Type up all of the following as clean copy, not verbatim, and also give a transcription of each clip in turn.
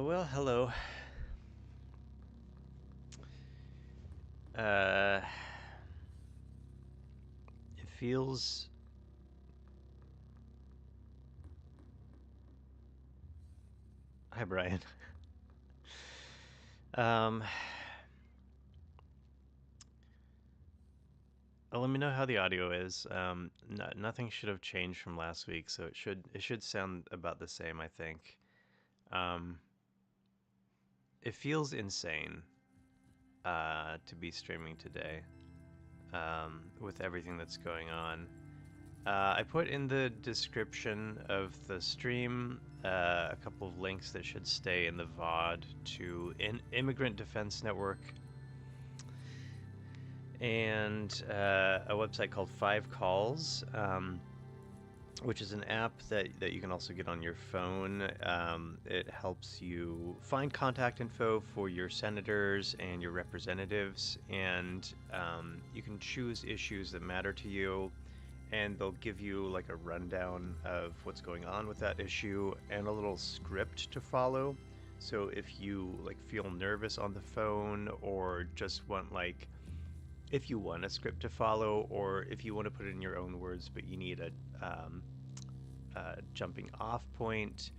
Well, hello. Uh, it feels. Hi, Brian. Um, well, let me know how the audio is. Nothing should have changed from last week, so it should sound about the same, I think. Um, it feels insane to be streaming today with everything that's going on. I put in the description of the stream a couple of links that should stay in the VOD to Immigrant Defense Network and a website called Five Calls, which is an app that you can also get on your phone. It helps you find contact info for your senators and your representatives, and you can choose issues that matter to you, and they'll give you like a rundown of what's going on with that issue and a little script to follow. So if you like feel nervous on the phone, or just want like, if you want a script to follow, or if you want to put it in your own words but you need a jumping off point,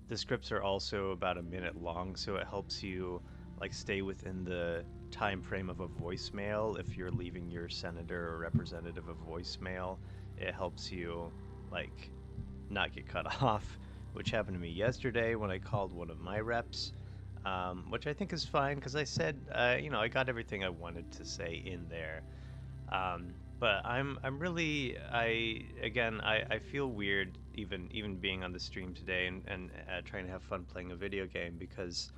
the scripts are also about a minute long, so it helps you like stay within the time frame of a voicemail. If you're leaving your senator or representative a voicemail, it helps you like not get cut off, which happened to me yesterday when I called one of my reps, which I think is fine because I said, I got everything I wanted to say in there. But I'm really, I feel weird even being on the stream today and trying to have fun playing a video game, because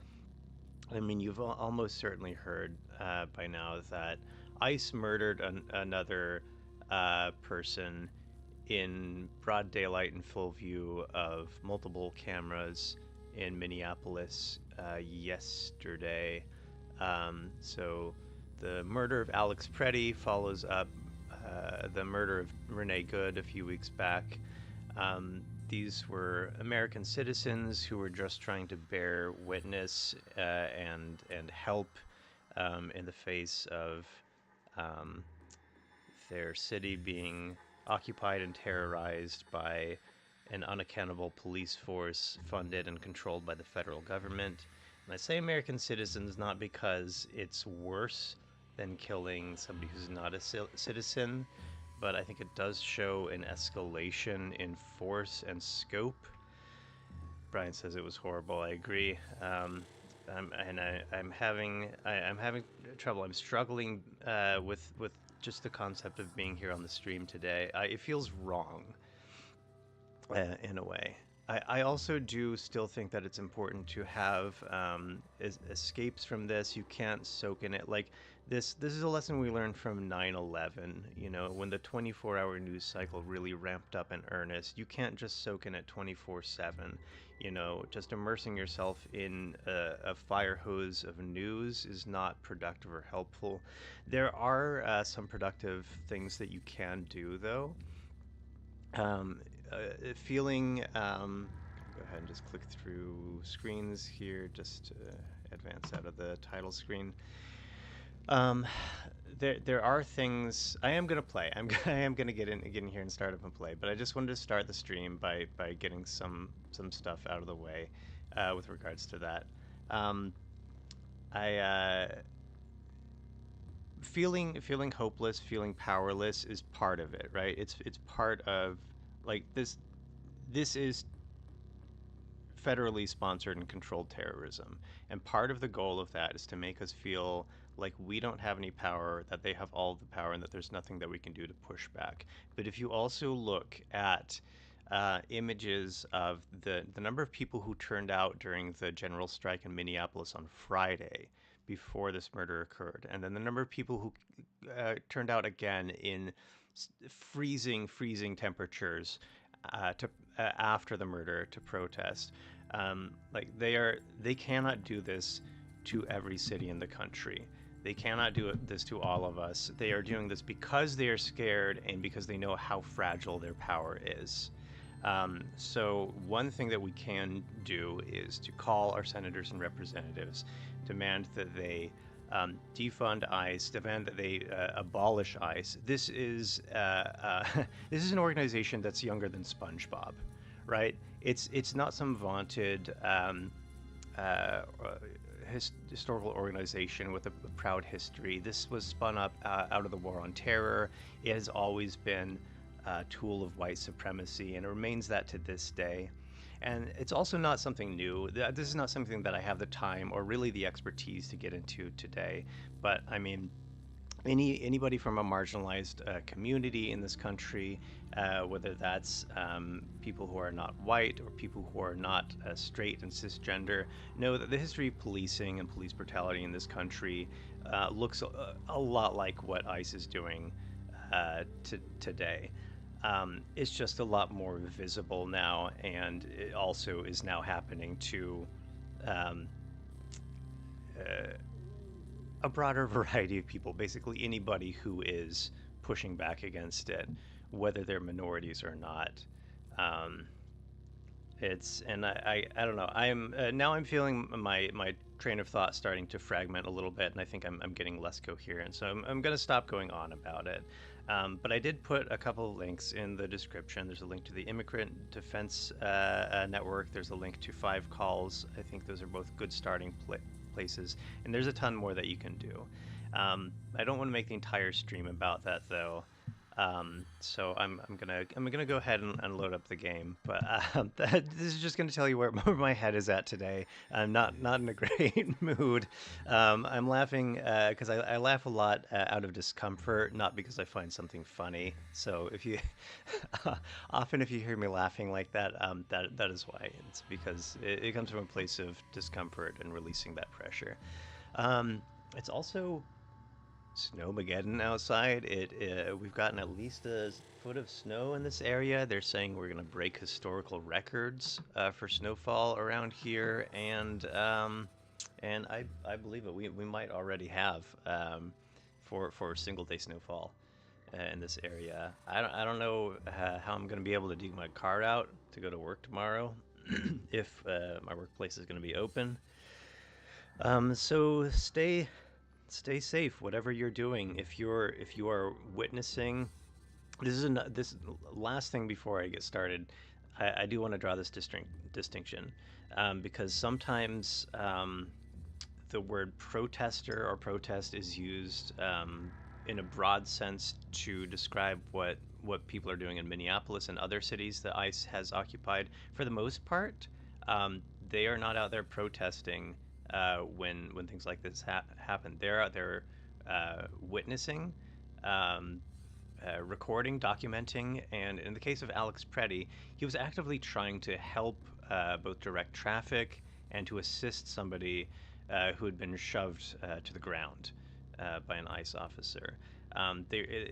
I mean, you've almost certainly heard by now that ICE murdered another person in broad daylight in full view of multiple cameras in Minneapolis yesterday. So the murder of Alex Preddy follows up the murder of Renee Good a few weeks back. These were American citizens who were just trying to bear witness and help in the face of um, their city being occupied and terrorized by an unaccountable police force funded and controlled by the federal government. And I say American citizens not because it's worse than killing somebody who's not a citizen, but I think it does show an escalation in force and scope. Brian says it was horrible. I agree. I'm having trouble. I'm struggling with just the concept of being here on the stream today. It feels wrong in a way. I also do still think that it's important to have escapes from this. You can't soak in it. Like this is a lesson we learned from 9/11. You know, when the 24-hour news cycle really ramped up in earnest, you can't just soak in it 24/7. You know, just immersing yourself in a fire hose of news is not productive or helpful. There are some productive things that you can do, though. Um, Feeling, go ahead and just click through screens here just to advance out of the title screen. Um, there are things I am gonna play. I am gonna get in here and start up and play. But I just wanted to start the stream by getting some stuff out of the way with regards to that. Um, I feeling hopeless, feeling powerless is part of it, right? It's part of like this is federally sponsored and controlled terrorism. And part of the goal of that is to make us feel like we don't have any power, that they have all the power, and that there's nothing that we can do to push back. But if you also look at images of the number of people who turned out during the general strike in Minneapolis on Friday before this murder occurred, and then the number of people who turned out again in freezing temperatures to after the murder to protest. Like they cannot do this to every city in the country. They cannot do this to all of us. They are doing this because they are scared and because they know how fragile their power is. So one thing that we can do is to call our senators and representatives, demand that they defund ICE, demand that they abolish ICE. This is this is an organization that's younger than SpongeBob, right? It's not some vaunted uh, historical organization with a proud history. This was spun up out of the War on Terror. It has always been a tool of white supremacy, and it remains that to this day. And it's also not something new. This is not something that I have the time or really the expertise to get into today. But I mean, anybody from a marginalized community in this country, whether that's people who are not white or people who are not straight and cisgender, know that the history of policing and police brutality in this country looks a lot like what ICE is doing today. It's just a lot more visible now, and it also is now happening to um, uh, a broader variety of people, basically anybody who is pushing back against it, whether they're minorities or not. Um, it's and I don't know. I'm now I'm feeling my train of thought starting to fragment a little bit, and I think I'm getting less coherent. So I'm going to stop going on about it. But I did put a couple of links in the description. There's a link to the Immigrant Defense Network. There's a link to 5Calls. I think those are both good starting places. And there's a ton more that you can do. I don't want to make the entire stream about that though. So I'm gonna go ahead and load up the game, but this is just gonna tell you where my head is at today. I'm not in a great mood. I'm laughing because I laugh a lot out of discomfort, not because I find something funny. So if you often if you hear me laughing like that, that is why. It's because it comes from a place of discomfort and releasing that pressure. It's also Snowmageddon outside. We've gotten at least a foot of snow in this area. They're saying we're gonna break historical records for snowfall around here, and I believe it. We might already have for single day snowfall in this area. I don't know how I'm gonna be able to dig my car out to go to work tomorrow if my workplace is gonna be open. So stay safe whatever you're doing. If you are witnessing, this last thing before I get started, I do want to draw this distinction, because sometimes the word protester or protest is used in a broad sense to describe what people are doing in Minneapolis and other cities that ICE has occupied. For the most part, they are not out there protesting when things like this happen. They're out there witnessing, um, recording, documenting, and in the case of Alex Preddy, he was actively trying to help both direct traffic and to assist somebody who had been shoved to the ground by an ICE officer.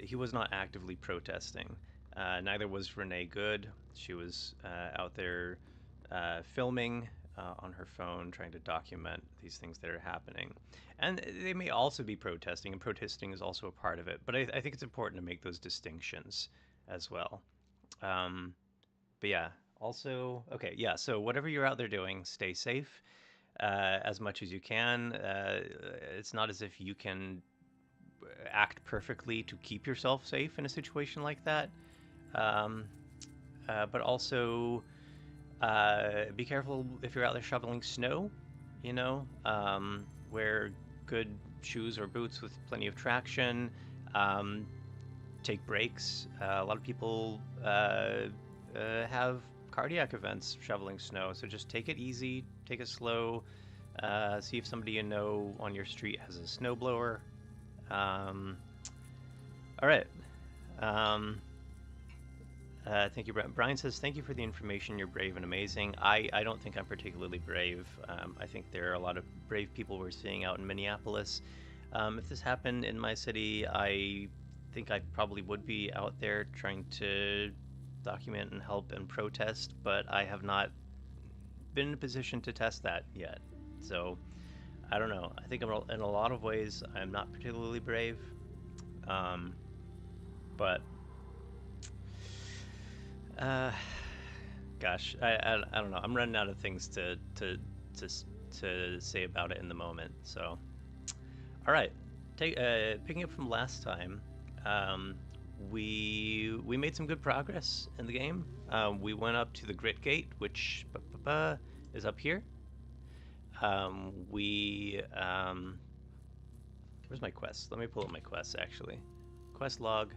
He was not actively protesting. Neither was Renee Good. She was out there filming on her phone, trying to document these things that are happening. And they may also be protesting, and protesting is also a part of it. But I think it's important to make those distinctions as well. Um, but yeah, also, okay, yeah, so whatever you're out there doing, stay safe as much as you can. It's not as if you can act perfectly to keep yourself safe in a situation like that. Um, but also, be careful if you're out there shoveling snow, wear good shoes or boots with plenty of traction. Um, Take breaks. A lot of people have cardiac events shoveling snow, so just take it easy, take it slow. See if somebody you know on your street has a snowblower. All right. Thank you, Brian says, thank you for the information. You're brave and amazing. I don't think I'm particularly brave. I think there are a lot of brave people we're seeing out in Minneapolis. If this happened in my city, I think I probably would be out there trying to document and help and protest, but I have not been in a position to test that yet. So I don't know. I think in a lot of ways I'm not particularly brave, but Gosh, I don't know. I'm running out of things to to say about it in the moment. So, all right, picking up from last time, um, we made some good progress in the game. We went up to the Grit Gate, which is up here. We Where's my quest? Let me pull up my quests actually. Quest log.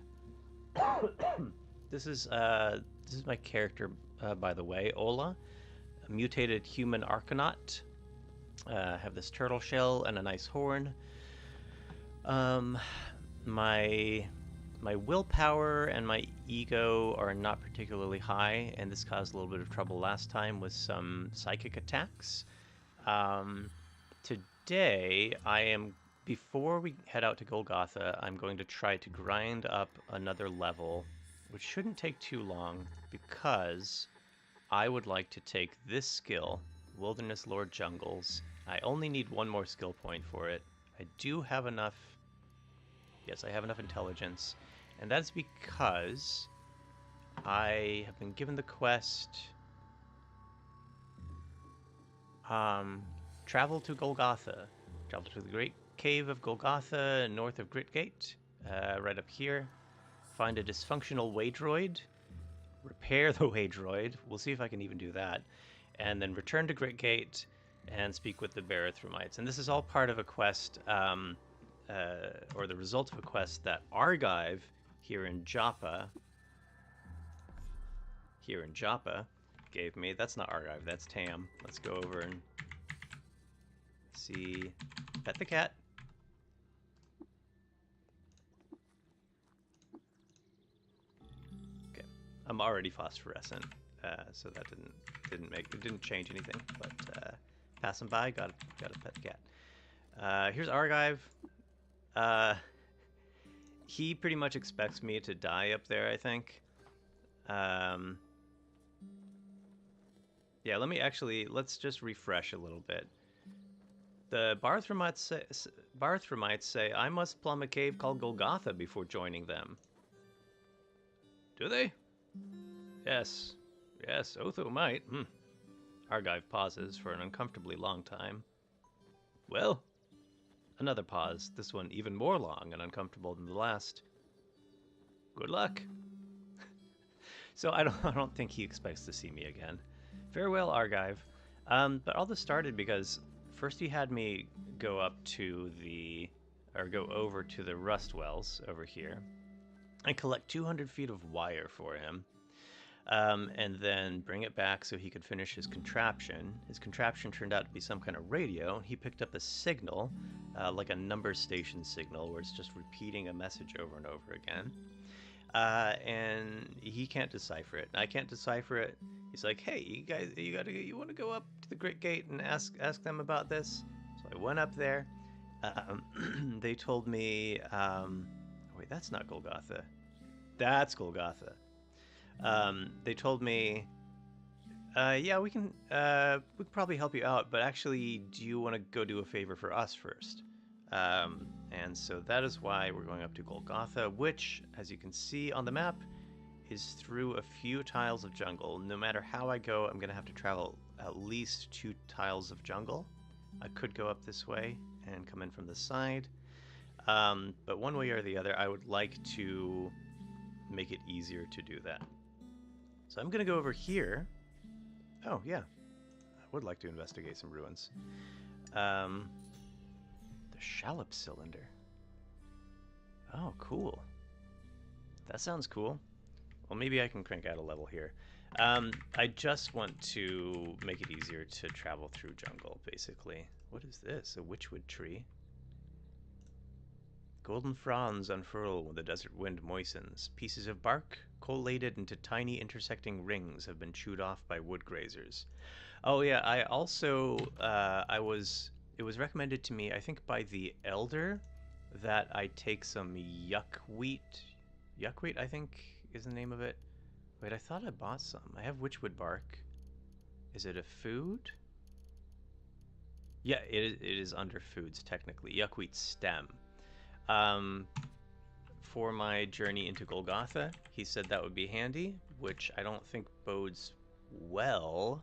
This is my character, by the way, Ola, a mutated human Argonaut. Have this turtle shell and a nice horn. Um, my willpower and my ego are not particularly high, and this caused a little bit of trouble last time with some psychic attacks. Today, before we head out to Golgotha, I'm going to try to grind up another level, which shouldn't take too long, because I would like to take this skill, Wilderness Lord Jungles. I only need one more skill point for it. I do have enough... Yes, I have enough intelligence. And that's because I have been given the quest... travel to Golgotha. Travel to the Great Cave of Golgotha, north of Gritgate, right up here. Find a dysfunctional way droid. Repair the way droid. We'll see if I can even do that. And then return to Gritgate and speak with the Barathrumites. And this is all part of a quest, or the result of a quest that Argive here in Joppa gave me. That's not Argive, that's Tam. Let's go over and see. Pet the cat. Okay, I'm already phosphorescent, so that didn't change anything. But passing by, gotta pet the cat. Here's Argive. He pretty much expects me to die up there, I think. Yeah, let's just refresh a little bit. The Barathrumites say I must plumb a cave called Golgotha before joining them. Do they? Yes. Yes, Otho might. Argive pauses for an uncomfortably long time. Well, another pause, this one even more long and uncomfortable than the last. Good luck. So I don't think he expects to see me again. Farewell, Argive. But all this started because first he had me go over to the Rust Wells over here and collect 200 feet of wire for him. And then bring it back so he could finish his contraption. His contraption turned out to be some kind of radio. He picked up a signal, like a number station signal, where it's just repeating a message over and over again. And he can't decipher it. I can't decipher it. He's like, "Hey, you guys, you want to go up to the Great Gate and ask them about this?" So I went up there. They told me, wait, that's not Golgotha. That's Golgotha. They told me, yeah, we can probably help you out, but actually, do you want to go do a favor for us first? And so that is why we're going up to Golgotha, which, as you can see on the map, is through a few tiles of jungle. No matter how I go, I'm going to have to travel at least 2 tiles of jungle. I could go up this way and come in from the side. But one way or the other, I would like to make it easier to do that. So I'm going to go over here. Oh, yeah. I would like to investigate some ruins. The Shallop Cylinder. Oh, cool. That sounds cool. Well, maybe I can crank out a level here. I just want to make it easier to travel through jungle, basically. What is this? A witchwood tree? Golden fronds unfurl when the desert wind moistens. Pieces of bark, collated into tiny intersecting rings, have been chewed off by wood grazers. Oh yeah, I also, it was recommended to me, I think by the Elder, that I take some yuckwheat. Yuckwheat, I think, is the name of it. Wait, I thought I bought some. I have witchwood bark. Is it a food? Yeah, it is under foods, technically. Yuckwheat stem. For my journey into Golgotha, he said that would be handy, which I don't think bodes Well,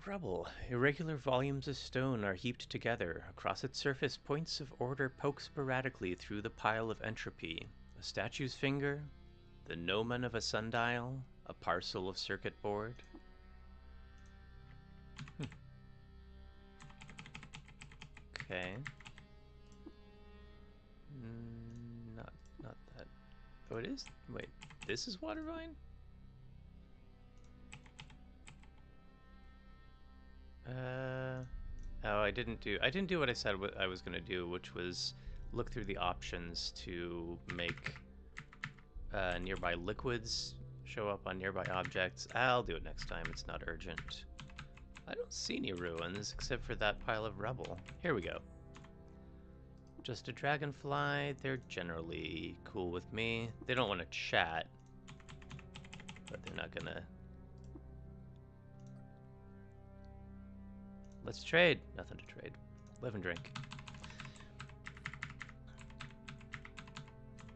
rubble. Irregular volumes of stone are heaped together. Across its surface, points of order poke sporadically through the pile of entropy. A statue's finger, the gnomon of a sundial, a parcel of circuit board. Okay. Not that. Oh, it is? Wait, this is Watervine? Oh, I didn't do what I said I was gonna do, which was look through the options to make nearby liquids show up on nearby objects. I'll do it next time, it's not urgent. I don't see any ruins except for that pile of rubble. Here we go. Just a dragonfly, they're generally cool with me. They don't want to chat, but they're not gonna... Let's trade. Nothing to trade. Live and drink.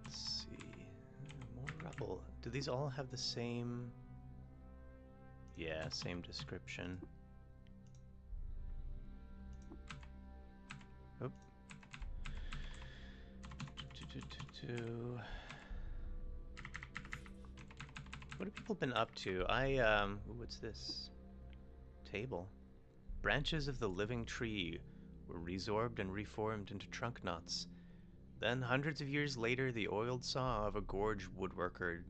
Let's see. More rubble. Do these all have the same... Yeah, same description. Oop. What have people been up to? What's this? Table. Branches of the living tree were resorbed and reformed into trunk knots. Then, hundreds of years later, the oiled saw of a gorge woodworker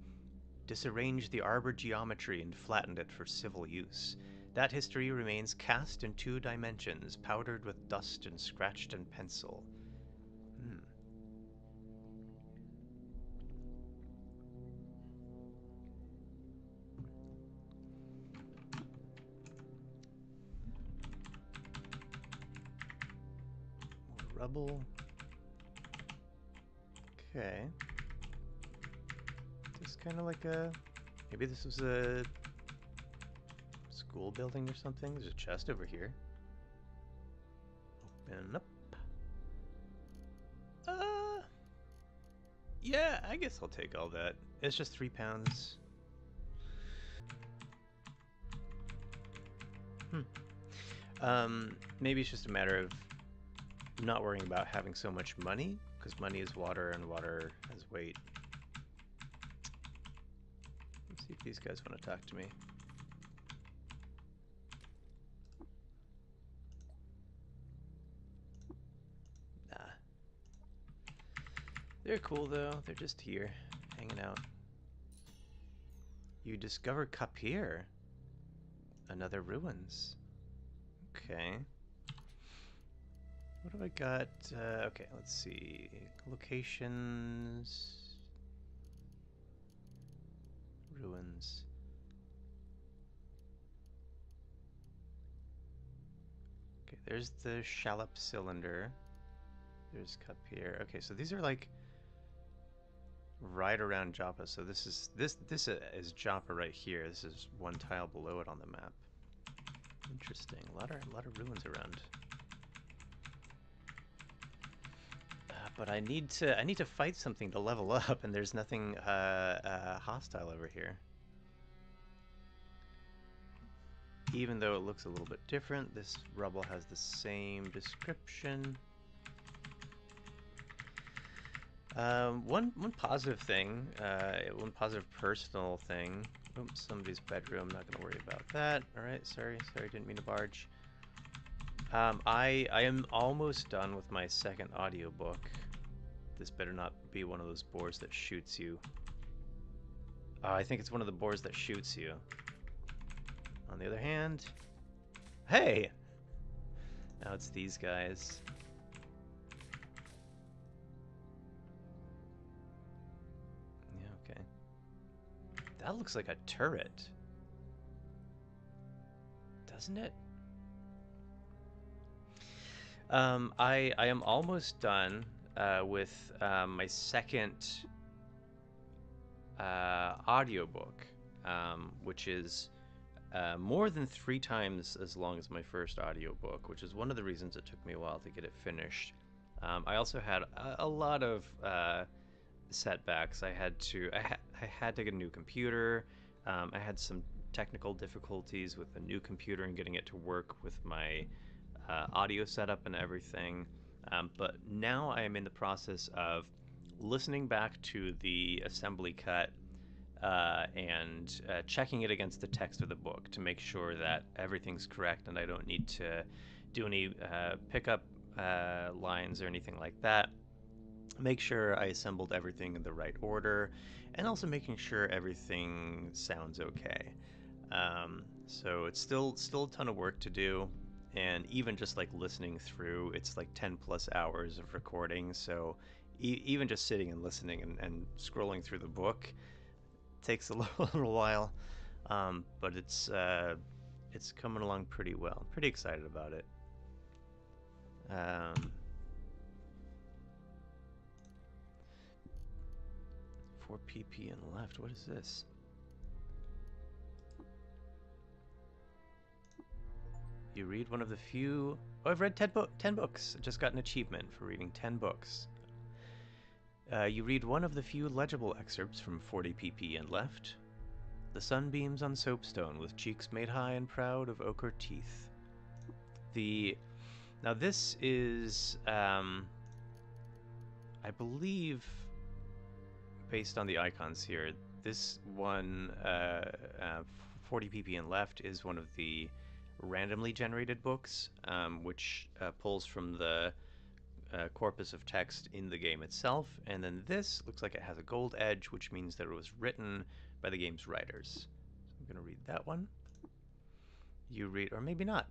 disarranged the arbor geometry and flattened it for civil use. That history remains cast in 2 dimensions, powdered with dust and scratched in pencil. Rubble. Okay. Just kind of like a... Maybe this was a school building or something. There's a chest over here. Open up. Yeah, I guess I'll take all that. It's just 3 pounds. Maybe it's just a matter of not worrying about having so much money, because money is water and water has weight. Let's see if these guys want to talk to me. Nah. They're cool though, they're just here, hanging out. You discover Kapir. Another ruins. Okay. What have I got? Okay, let's see. Locations. Ruins. Okay, there's the shallop cylinder. There's Kapir. Okay, so these are like right around Joppa. So this is Joppa right here. This is one tile below it on the map. Interesting. A lot of ruins around. But I need to fight something to level up, and there's nothing hostile over here. Even though it looks a little bit different, this rubble has the same description. One positive thing, one positive personal thing. Oops, somebody's bedroom. Not gonna worry about that. All right, sorry, didn't mean to barge. I am almost done with my second audiobook. This better not be one of those boars that shoots you. I think it's one of the boars that shoots you. On the other hand, hey! Now it's these guys. Yeah, okay. That looks like a turret. Doesn't it? I am almost done with my second audiobook, which is more than 3 times as long as my first audiobook, which is one of the reasons it took me a while to get it finished. I also had a lot of setbacks. I had to get a new computer. I had some technical difficulties with the new computer and getting it to work with my audio setup and everything. But now I am in the process of listening back to the assembly cut and checking it against the text of the book to make sure that everything's correct and I don't need to do any pickup lines or anything like that. Make sure I assembled everything in the right order, and also making sure everything sounds okay. So it's still a ton of work to do, and even just like listening through, it's like 10 plus hours of recording. So even just sitting and listening and scrolling through the book takes a little while, but it's coming along pretty well. I'm pretty excited about it. Um, 4 pp and left. What is this? You read one of the few. Oh, I've read 10 books. I just got an achievement for reading 10 books. You read one of the few legible excerpts from 40 pp and left. The sun beams on soapstone with cheeks made high and proud of ochre teeth. Now this is, I believe, based on the icons here, this one, 40 pp and left, is one of the randomly generated books, which pulls from the corpus of text in the game itself, and then this looks like it has a gold edge, which means that it was written by the game's writers. So I'm going to read that one. You read, or maybe not.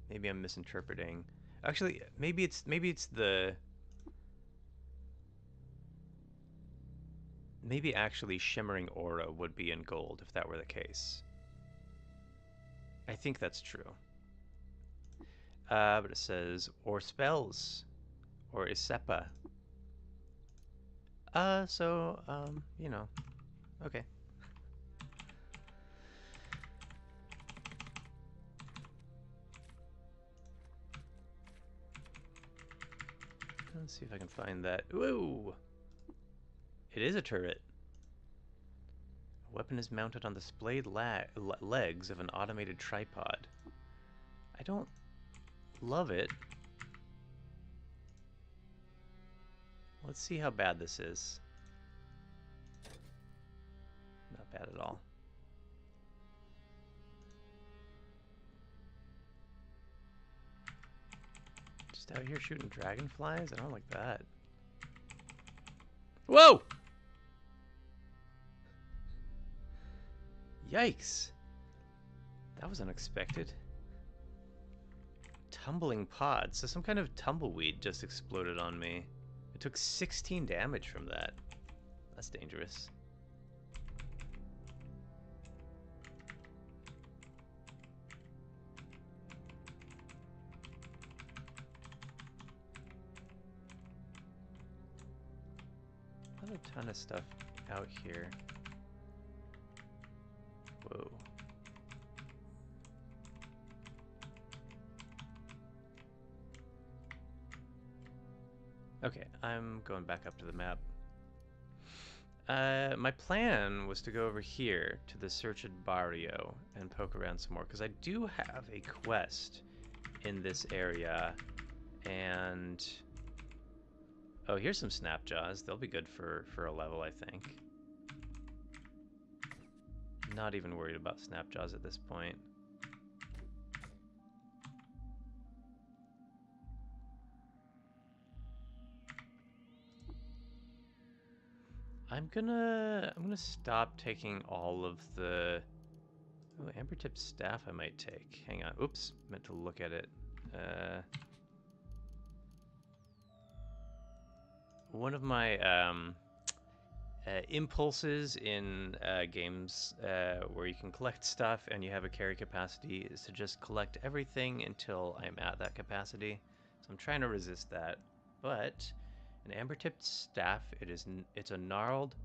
Maybe I'm misinterpreting. Actually, maybe it's the. Maybe actually Shimmering Aura would be in gold if that were the case. I think that's true. But it says, or spells, or Isepa. You know, okay. Let's see if I can find that. Whoa! It is a turret. A weapon is mounted on the splayed legs of an automated tripod. I don't love it. Let's see how bad this is. Not bad at all. Just out here shooting dragonflies? I don't like that. Whoa! Yikes! That was unexpected. Tumbling pods. So some kind of tumbleweed just exploded on me. I took 16 damage from that. That's dangerous. Not a ton of stuff out here. Whoa. Okay, I'm going back up to the map. My plan was to go over here to the Searched Barrio and poke around some more, because I do have a quest in this area, and... Oh, here's some Snapjaws. They'll be good for a level, I think. Not even worried about Snapjaws at this point. I'm gonna stop taking all of the... Oh, Ambertip staff I might take. Hang on. Oops, meant to look at it. One of my impulses in games where you can collect stuff and you have a carry capacity is to just collect everything until I'm at that capacity. So I'm trying to resist that. But an amber-tipped staff, it's a gnarled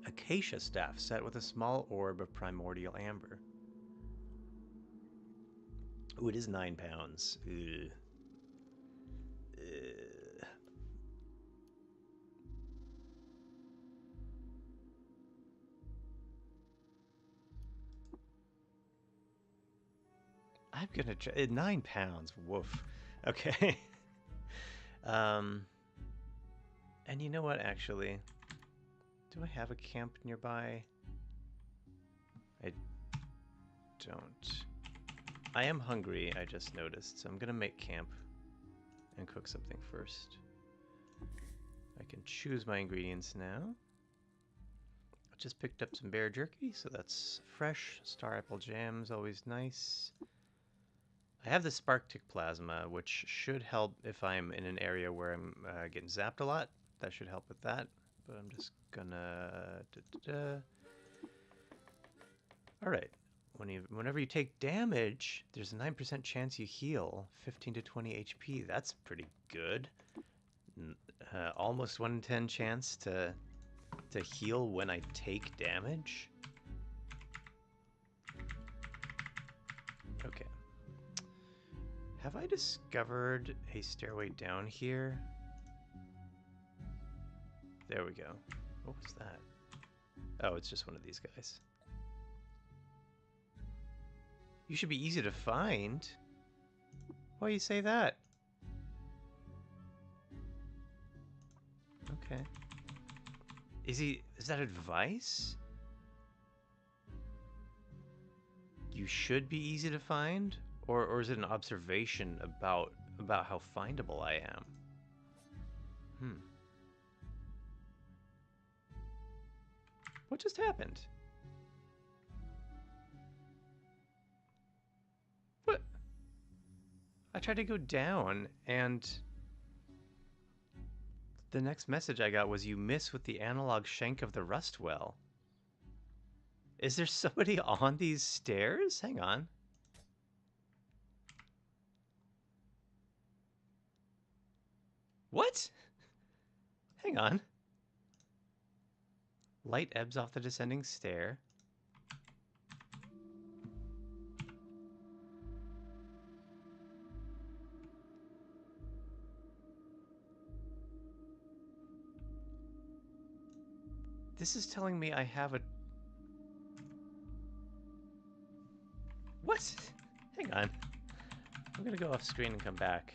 acacia staff set with a small orb of primordial amber. Ooh, it is 9 pounds. Ugh. Ugh. I'm gonna try 9 pounds. Woof. Okay. um, and you know what? Actually, do I have a camp nearby? I don't. I am hungry. I just noticed, so I'm gonna make camp and cook something first. I can choose my ingredients now. I just picked up some bear jerky, so that's fresh. Star apple jam is always nice. I have the spark tick plasma, which should help if I'm in an area where I'm getting zapped a lot. That should help with that. But I'm just gonna... Alright. Whenever you take damage, there's a 9% chance you heal 15 to 20 HP. That's pretty good. Almost 1 in 10 chance to heal when I take damage. Okay. Have I discovered a stairway down here? There we go. What was that? Oh, it's just one of these guys. You should be easy to find. Why do you say that? Okay. Is that advice? You should be easy to find? Or is it an observation about how findable I am? What just happened? What? I tried to go down, and the next message I got was, "You miss with the analog shank of the rust well." Is there somebody on these stairs? Hang on. What? Hang on. Light ebbs off the descending stair. This is telling me I have a... What? Hang on. I'm gonna go off screen and come back.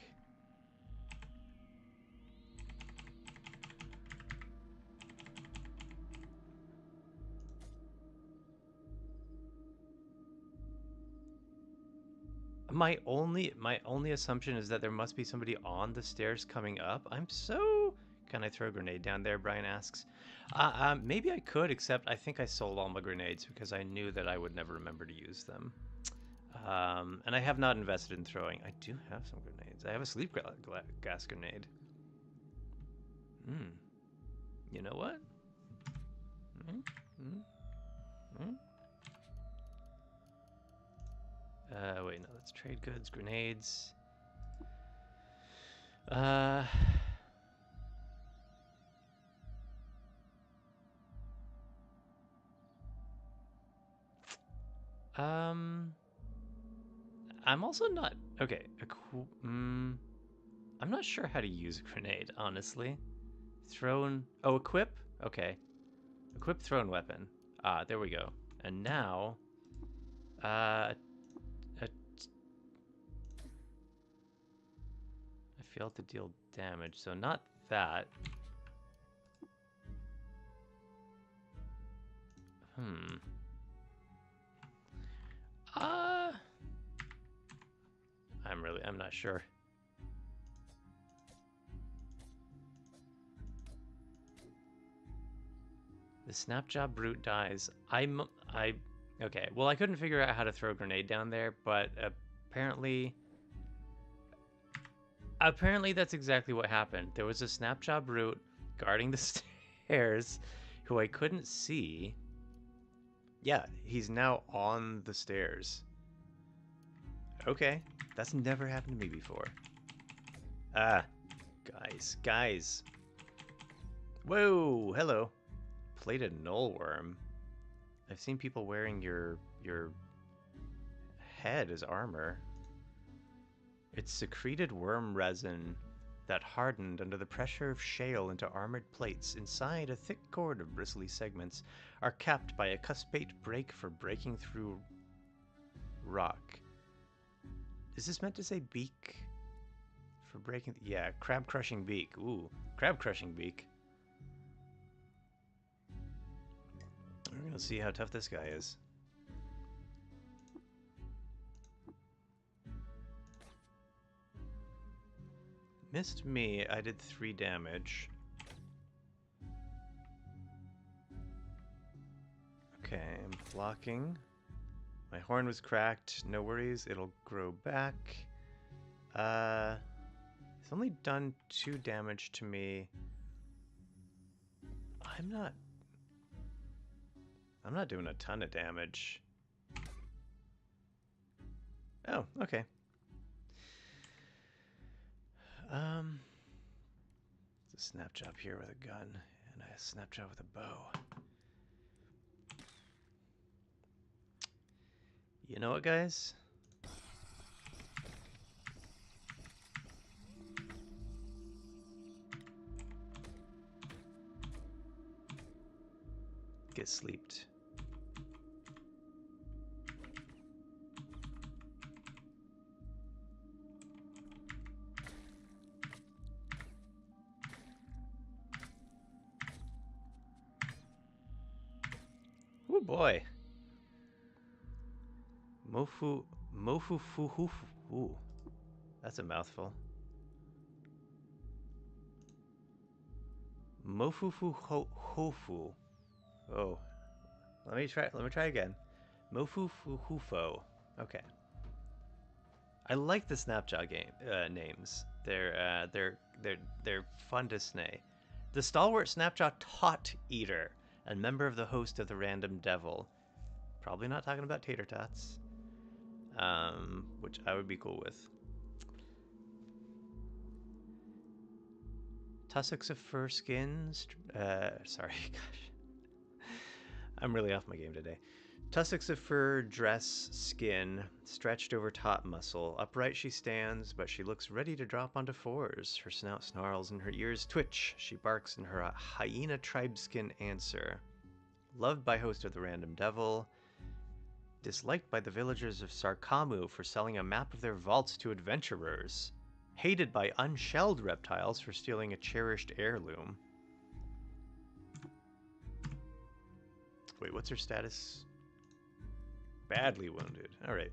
My only assumption is that there must be somebody on the stairs coming up. I'm so... Can I throw a grenade down there? Brian asks. Maybe I could, except I think I sold all my grenades because I knew that I would never remember to use them. And I have not invested in throwing. I do have some grenades. I have a sleep gas grenade. You know what? Wait, no, let's trade goods, grenades. I'm also not... Okay, I'm not sure how to use a grenade, honestly. Thrown... Oh, equip? Okay. Equip thrown weapon. Ah, there we go. And now... I failed to deal damage, so not that. I'm not sure. The snapjob brute dies. Okay, well, I couldn't figure out how to throw a grenade down there, but apparently that's exactly what happened. There was a snapjob brute guarding the stairs who I couldn't see. Yeah, he's now on the stairs. Okay, that's never happened to me before. Guys. Whoa, hello. Plated nullworm. I've seen people wearing your head as armor. It's secreted worm resin that hardened under the pressure of shale into armored plates. Inside, a thick cord of bristly segments are capped by a cuspate brake for breaking through rock. Is this meant to say beak? For breaking... Yeah, crab crushing beak. Ooh, crab crushing beak. We're gonna see how tough this guy is. Missed me. I did 3 damage. Okay, I'm blocking. My horn was cracked. No worries, it'll grow back. It's only done 2 damage to me. I'm not doing a ton of damage. Oh, okay. It's a snap job here with a gun, and a snap job with a bow. You know what, guys? Get sleeped. Oh boy. Mofu fuhufu. Ooh, that's a mouthful. Mofufu hofu. Oh, let me try again. Mofu fuhufo. Okay. I like the Snapjaw game names. They're fun to say. The stalwart Snapjaw Tot Eater and member of the host of the Random Devil. Probably not talking about tater tots. Which I would be cool with. Tussocks of fur skins. Sorry, gosh. I'm really off my game today. Tussocks of fur, dress, skin, stretched over top muscle. Upright she stands, but she looks ready to drop onto 4s. Her snout snarls and her ears twitch. She barks in her hyena tribeskin answer. Loved by host of the Random Devil. Disliked by the villagers of Sarkamu for selling a map of their vaults to adventurers. Hated by unshelled reptiles for stealing a cherished heirloom. Wait, what's her status? Badly wounded. All right.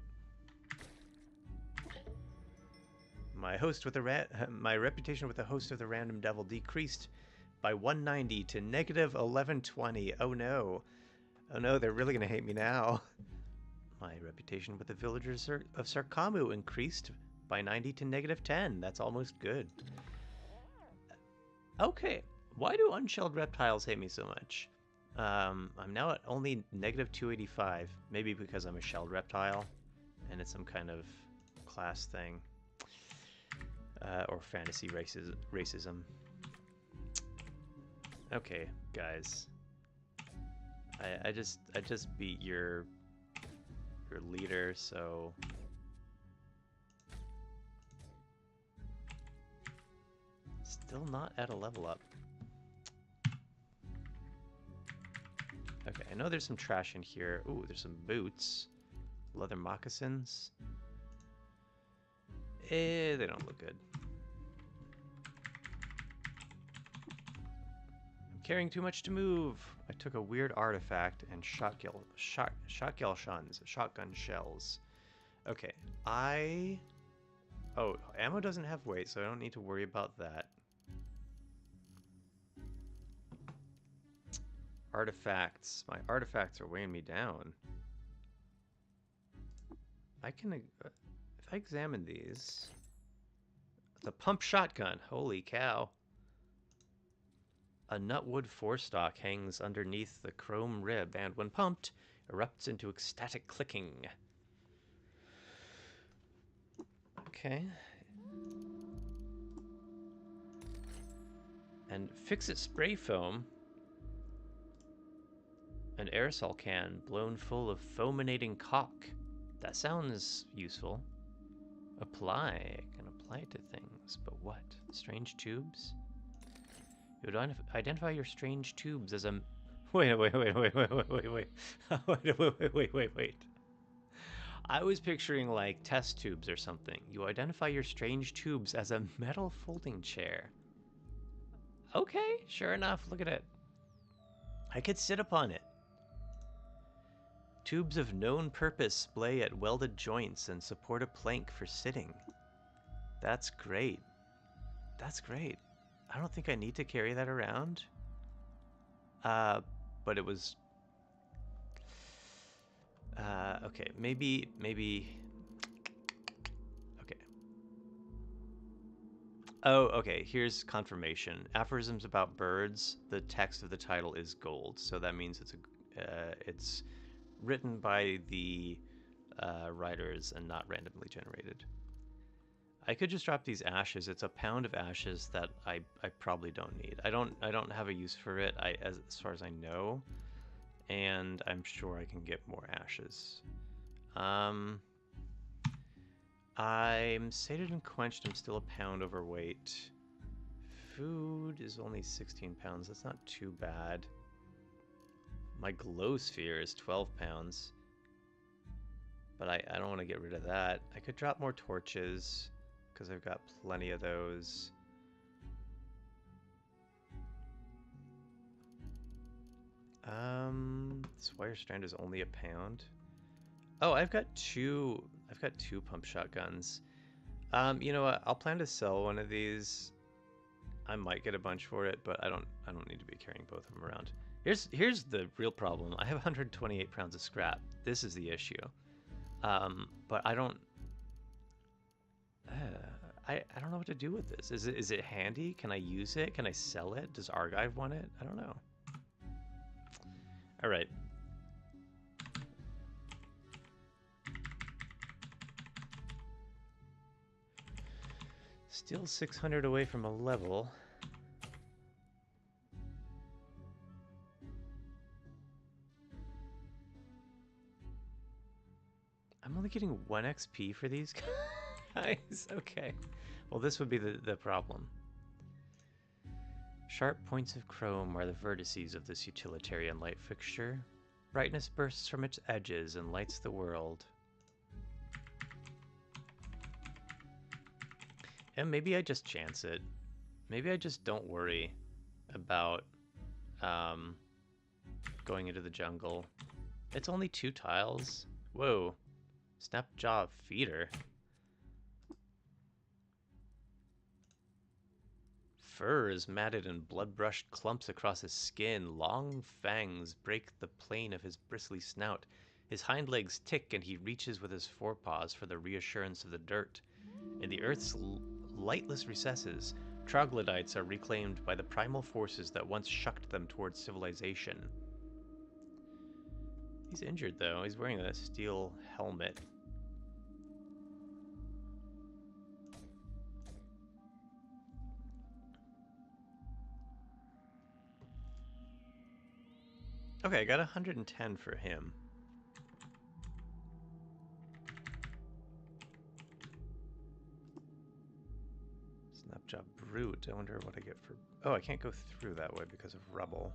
My reputation with the host of the Random Devil decreased by 190 to negative 1120. Oh no. Oh no, they're really gonna hate me now. My reputation with the villagers of Sarkamu increased by 90 to negative 10. That's almost good. Okay. Why do unshelled reptiles hate me so much? I'm now at only negative 285. Maybe because I'm a shelled reptile, and it's some kind of class thing, or fantasy racism. Okay, guys. I just beat your leader, so still not at a level up. Okay, I know there's some trash in here. Ooh, there's some boots. Leather moccasins. They don't look good. I'm carrying too much to move. I took a weird artifact and shotgun shells. Okay, oh, ammo doesn't have weight, so I don't need to worry about that. Artifacts. My artifacts are weighing me down. I can, if I examine these, it's a pump shotgun. Holy cow. A nutwood forestock hangs underneath the chrome rib, and when pumped, erupts into ecstatic clicking. Okay. And Fix-It spray foam. An aerosol can blown full of fulminating caulk. That sounds useful. Apply. I can apply it to things, but what? Strange tubes? You would identify your strange tubes as a... Wait. I was picturing like test tubes or something. You identify your strange tubes as a metal folding chair. Okay, sure enough, look at it. I could sit upon it. Tubes of known purpose splay at welded joints and support a plank for sitting. That's great. That's great. I don't think I need to carry that around. But it was... okay, maybe... Okay. Oh, okay, here's confirmation. Aphorisms about birds, the text of the title is gold, so that means it's written by the writers and not randomly generated. I could just drop these ashes. It's a pound of ashes that I probably don't need. I don't have a use for it as far as I know, and I'm sure I can get more ashes. I'm sated and quenched. I'm still a pound overweight. Food is only 16 pounds. That's not too bad. My glow sphere is 12 pounds. But I don't want to get rid of that. I could drop more torches, because I've got plenty of those. This wire strand is only a pound. Oh, I've got two pump shotguns. You know what? I'll plan to sell one of these. I might get a bunch for it, but I don't need to be carrying both of them around. Here's the real problem. I have 128 pounds of scrap. This is the issue. But I don't know what to do with this. Is it handy? Can I use it? Can I sell it? Does Argive want it? I don't know. All right. Still 600 away from a level. I'm only getting 1 XP for these guys. Okay. Well, this would be the problem. Sharp points of chrome are the vertices of this utilitarian light fixture. Brightness bursts from its edges and lights the world. And maybe I just chance it. Maybe I just don't worry about going into the jungle. It's only 2 tiles. Whoa. Snapjaw feeder. Fur is matted in blood-brushed clumps across his skin. Long fangs break the plane of his bristly snout. His hind legs tick and he reaches with his forepaws for the reassurance of the dirt. In the earth's lightless recesses, troglodytes are reclaimed by the primal forces that once shucked them towards civilization. He's injured, though. He's wearing a steel helmet. Okay, I got 110 for him. Snapjaw brute. I wonder what I get for... Oh, I can't go through that way because of rubble.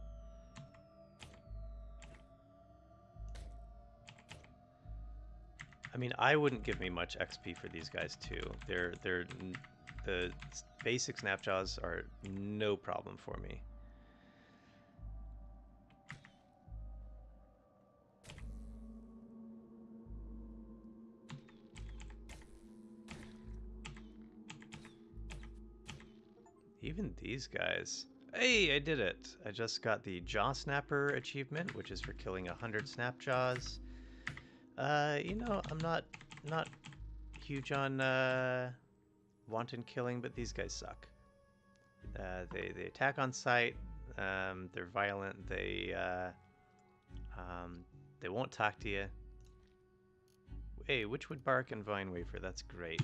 I mean, I wouldn't give me much XP for these guys too. The basic Snapjaws are no problem for me. Even these guys. Hey, I did it! I just got the Jaw Snapper achievement, which is for killing 100 Snapjaws. You know, I'm not huge on wanton killing, but these guys suck. They attack on sight. They're violent. They won't talk to you. Hey, Witchwood Bark and Vine Wafer. That's great.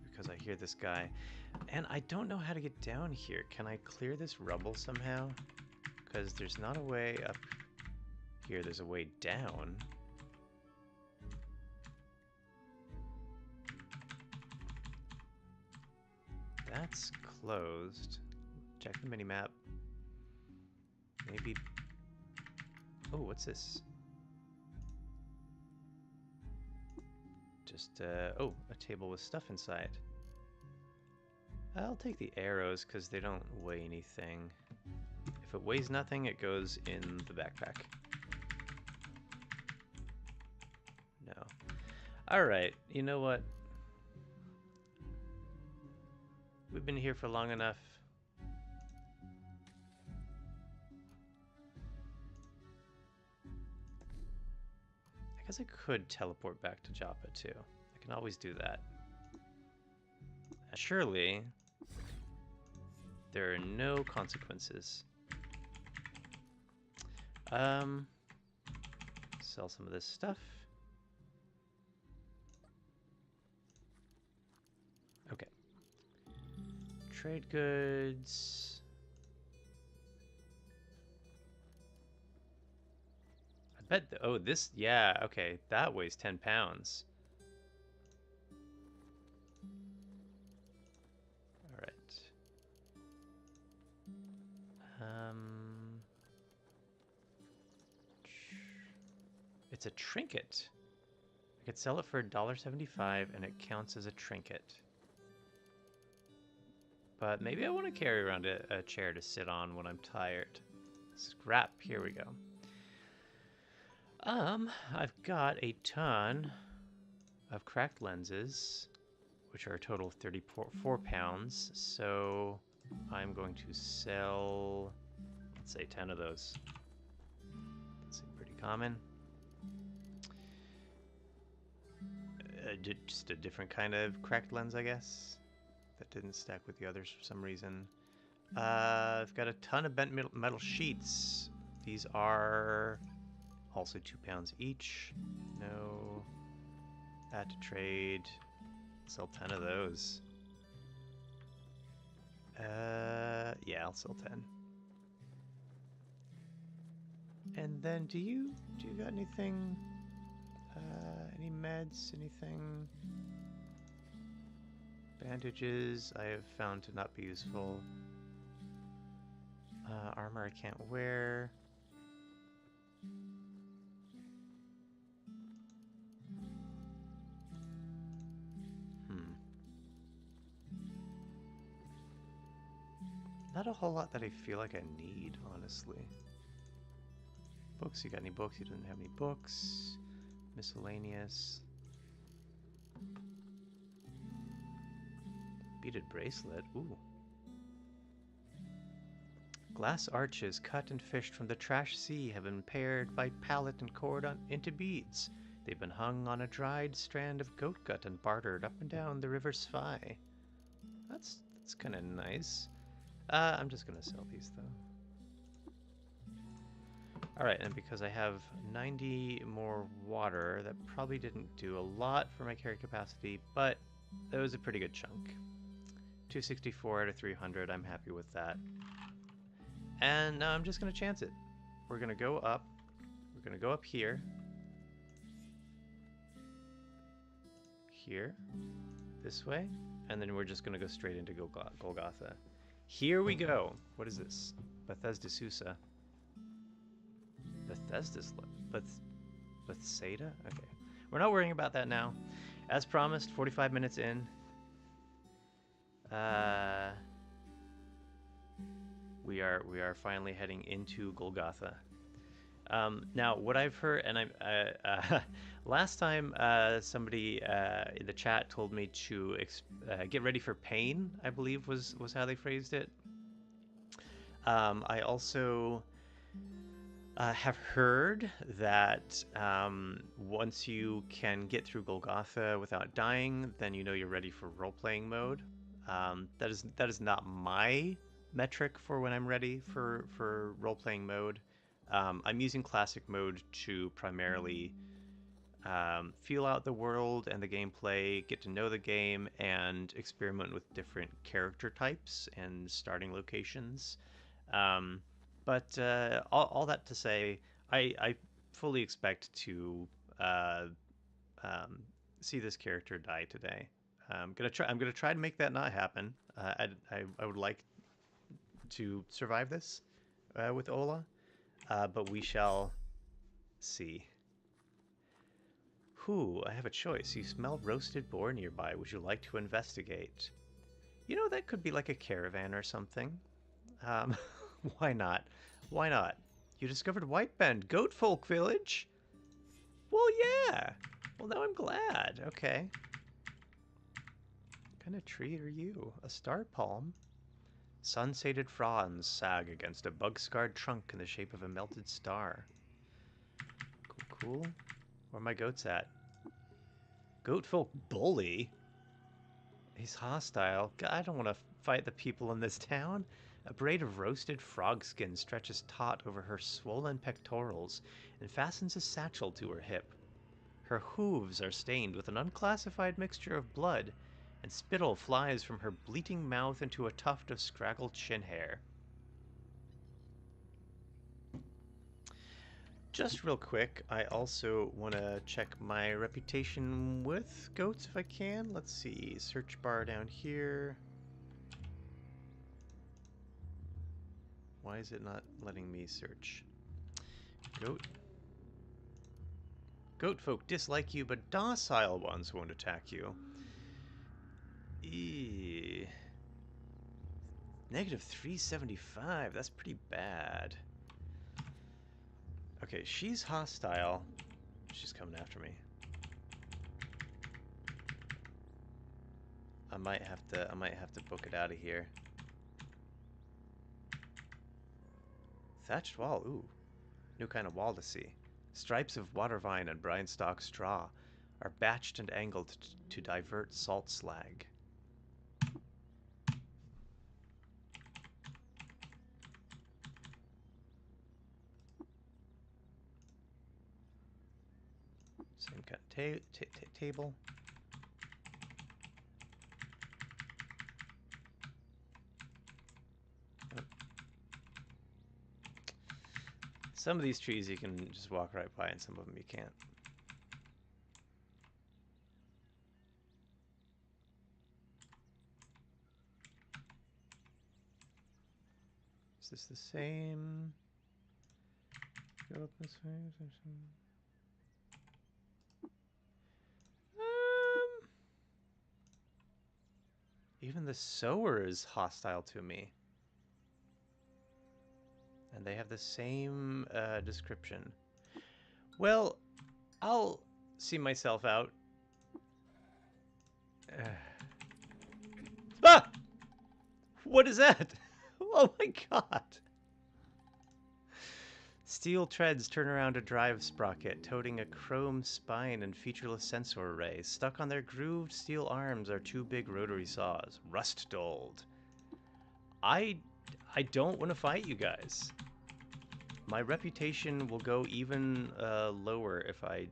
Because I hear this guy. And I don't know how to get down here. Can I clear this rubble somehow? Because there's not a way up here. There's a way down. That's closed. Check the mini-map. Maybe... Oh, what's this? just, oh, a table with stuff inside. I'll take the arrows because they don't weigh anything. If it weighs nothing, it goes in the backpack. No. Alright, you know what? We've been here for long enough. I guess I could teleport back to Joppa too. I can always do that. Surely, there are no consequences. Sell some of this stuff. Okay. Trade goods. I bet, oh, this, yeah, okay, that weighs 10 pounds. All right. It's a trinket. I could sell it for $1.75 and it counts as a trinket. But maybe I want to carry around a chair to sit on when I'm tired. Scrap, here we go. I've got a ton of cracked lenses, which are a total of 34 pounds. So I'm going to sell, let's say 10 of those. That seems pretty common. Just a different kind of cracked lens, I guess. That didn't stack with the others for some reason. I've got a ton of bent metal sheets. These are also 2 pounds each. No. Add to trade. Sell 10 of those. Yeah, I'll sell 10. And then do you got anything? Any meds? Anything? Bandages I have found to not be useful. Armor I can't wear. Not a whole lot that I feel like I need, honestly. Books, you got any books? You don't have any books. Miscellaneous. Beaded bracelet, ooh. Glass arches cut and fished from the trash sea have been paired by pallet and cord into beads. They've been hung on a dried strand of goat gut and bartered up and down the river Svi. That's kind of nice. I'm just gonna sell these though. Alright, and because I have 90 more water, that probably didn't do a lot for my carry capacity, but that was a pretty good chunk. 264 out of 300, I'm happy with that. And now I'm just gonna chance it. We're gonna go up. We're gonna go up here. Here. This way. And then we're just gonna go straight into Golgotha. Here we go. What is this? Bethesda Susa. Bethesda's Bethsaida? Okay. We're not worrying about that now. As promised, 45 minutes in. We are finally heading into Golgotha. Now, what I've heard, and last time somebody in the chat told me to get ready for pain, I believe was how they phrased it. I also have heard that once you can get through Golgotha without dying, then you know you're ready for role-playing mode. That is not my metric for when I'm ready for role-playing mode. I'm using classic mode to primarily feel out the world and the gameplay, get to know the game, and experiment with different character types and starting locations. But all that to say, I fully expect to see this character die today. I'm gonna try to make that not happen. I would like to survive this with Ola, but we shall see. I have a choice. You smell roasted boar nearby. Would you like to investigate? You know, that could be like a caravan or something. Um, why not? Why not? You discovered White Bend, Goat Folk Village? Well, yeah. Well, now I'm glad. Okay. What kind of tree are you? A star palm? Sun-sated fronds sag against a bug-scarred trunk in the shape of a melted star. Cool, cool. Where are my goats at? Goat folk bully? He's hostile. God, I don't want to fight the people in this town. A braid of roasted frog skin stretches taut over her swollen pectorals and fastens a satchel to her hip. Her hooves are stained with an unclassified mixture of blood, and spittle flies from her bleating mouth into a tuft of scraggled chin hair. Just real quick, I also want to check my reputation with goats if I can. Let's see, search bar down here. Why is it not letting me search? Goat. Goat folk dislike you, but docile ones won't attack you. Eee. Negative 375, that's pretty bad. Okay, she's hostile. She's coming after me. I might have to book it out of here. Thatched wall, ooh. New kind of wall to see. Stripes of water vine and brine-stalk straw are batched and angled to divert salt slag. Same kind of table. Oh. Some of these trees you can just walk right by, and some of them you can't. Is this the same? Go up this way. Even the sower is hostile to me. And they have the same description. Well, I'll see myself out. Ah! What is that? Oh my god! Steel treads turn around a drive sprocket, toting a chrome spine and featureless sensor array. Stuck on their grooved steel arms are two big rotary saws, rust-dulled. I don't want to fight you guys. My reputation will go even lower if I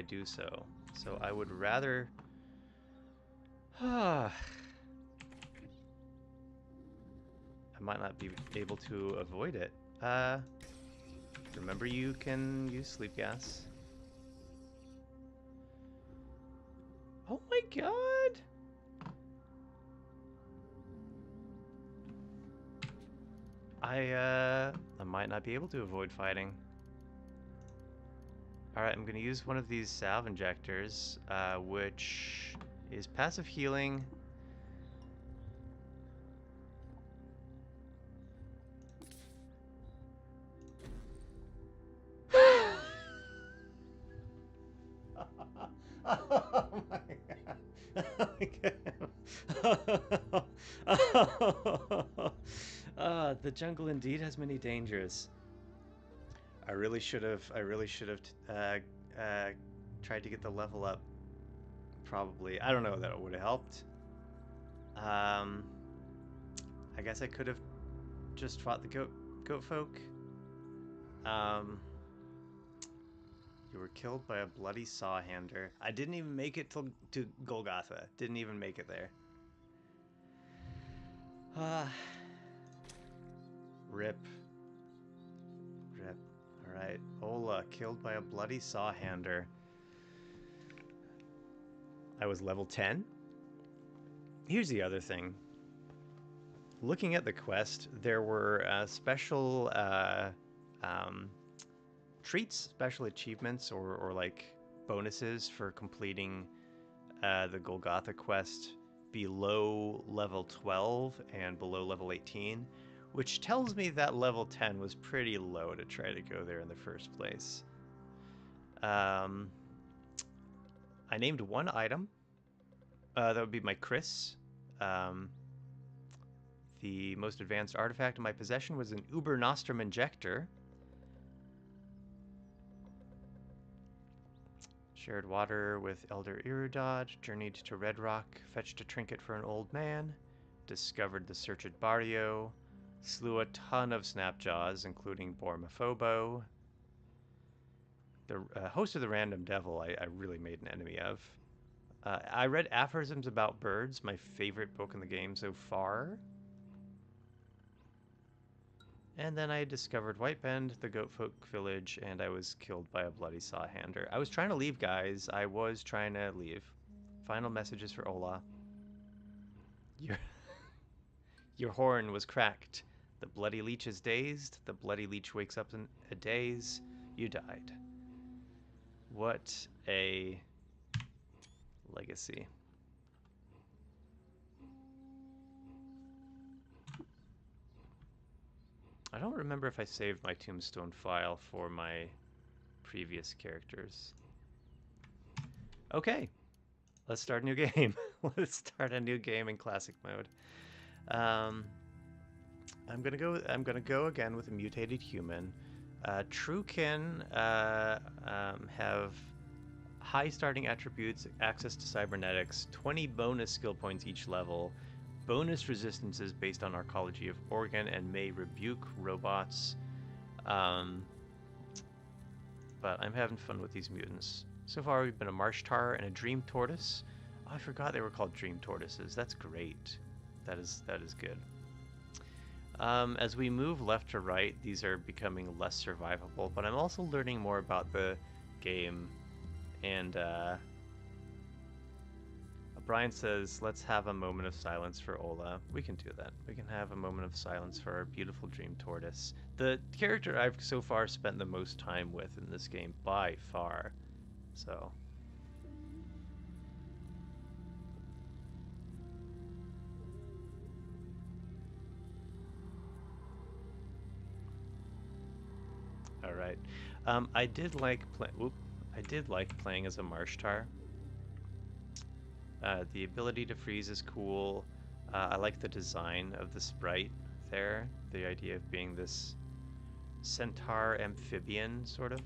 do so. So I would rather. I might not be able to avoid it. Remember, you can use sleep gas. Oh my god! I might not be able to avoid fighting. Alright, I'm gonna use one of these salve injectors, which is passive healing. Oh my god. The jungle indeed has many dangers. I really should have tried to get the level up. Probably. I don't know that it would have helped. I guess I could have just fought the goat folk. You were killed by a bloody saw-hander. I didn't even make it to Golgotha. Didn't even make it there. Rip. Rip. Alright. Ola, killed by a bloody saw-hander. I was level 10? Here's the other thing. Looking at the quest, there were special treats, special achievements, or like bonuses for completing the Golgotha quest below level 12 and below level 18, which tells me that level 10 was pretty low to try to go there in the first place. I named one item. That would be my Chris. The most advanced artifact in my possession was an Uber Nostrum injector. Shared water with Elder Irudad, journeyed to Red Rock, fetched a trinket for an old man, discovered the Searched Barrio, slew a ton of Snapjaws, including Bormophobo. The host of the Random Devil I really made an enemy of. I read Aphorisms About Birds, my favorite book in the game so far. And then I discovered White Bend, the Goatfolk village, and I was killed by a bloody sawhander. I was trying to leave, guys. I was trying to leave. Final messages for Ola. Your horn was cracked. The bloody leech is dazed. The bloody leech wakes up in a daze. You died. What a legacy. I don't remember if I saved my tombstone file for my previous characters. Okay, let's start a new game. Let's start a new game in classic mode. I'm gonna go again with a mutated human. True kin have high starting attributes, access to cybernetics, 20 bonus skill points each level, bonus resistances based on arcology of organ, and may rebuke robots. But I'm having fun with these mutants. So far we've been a marsh tar and a dream tortoise. Oh, I forgot they were called dream tortoises. That's great. That is good. As we move left to right, these are becoming less survivable, but I'm also learning more about the game. And Brian says, let's have a moment of silence for Ola. We can do that. We can have a moment of silence for our beautiful dream tortoise. The character I've so far spent the most time with in this game by far. So. All right. I did like playing as a marsh tar. The ability to freeze is cool. I like the design of the sprite there. The idea of being this centaur amphibian, sort of.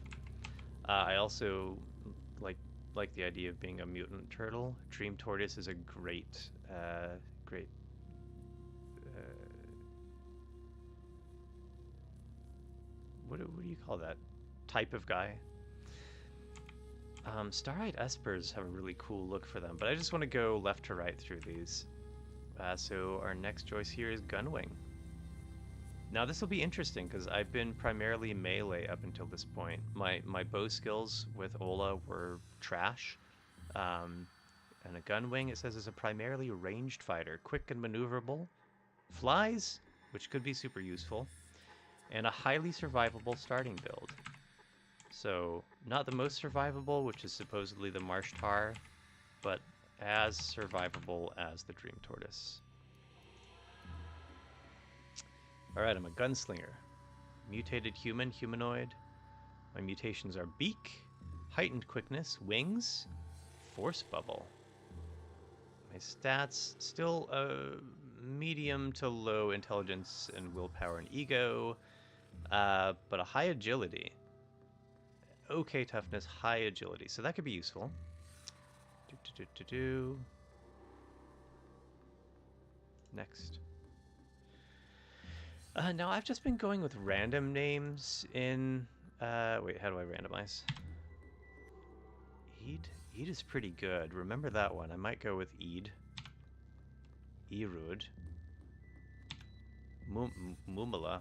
I also like the idea of being a mutant turtle. Dream tortoise is a great what do you call that type of guy? Star-eyed espers have a really cool look for them, but I just want to go left to right through these. So our next choice here is Gunwing. Now this will be interesting because I've been primarily melee up until this point. My bow skills with Ola were trash. And a Gunwing, it says, is a primarily ranged fighter, quick and maneuverable, flies, which could be super useful, and a highly survivable starting build. So, not the most survivable, which is supposedly the marsh tar, but as survivable as the dream tortoise. Alright, I'm a gunslinger. Mutated human, humanoid. My mutations are beak, heightened quickness, wings, force bubble. My stats, still medium to low intelligence and willpower and ego, but a high agility. Okay toughness, high agility, so that could be useful. Next. Now I've just been going with random names in... wait, how do I randomize? Eid? Eid is pretty good. Remember that one. I might go with Eid. Erud. Mumela.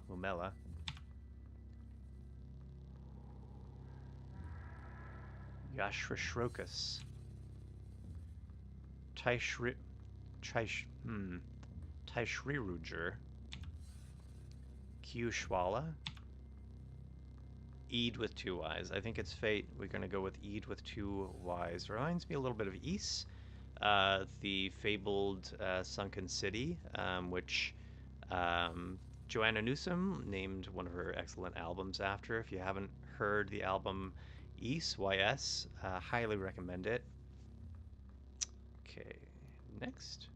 Yashrashrokus. Taishriruger. Kyushwala. Eid with 2 Ys. I think it's fate. We're going to go with Eid with 2 Ys. Reminds me a little bit of Ys, the fabled sunken city, which Joanna Newsom named one of her excellent albums after. If you haven't heard the album Ys, Y-S, highly recommend it. Okay, next.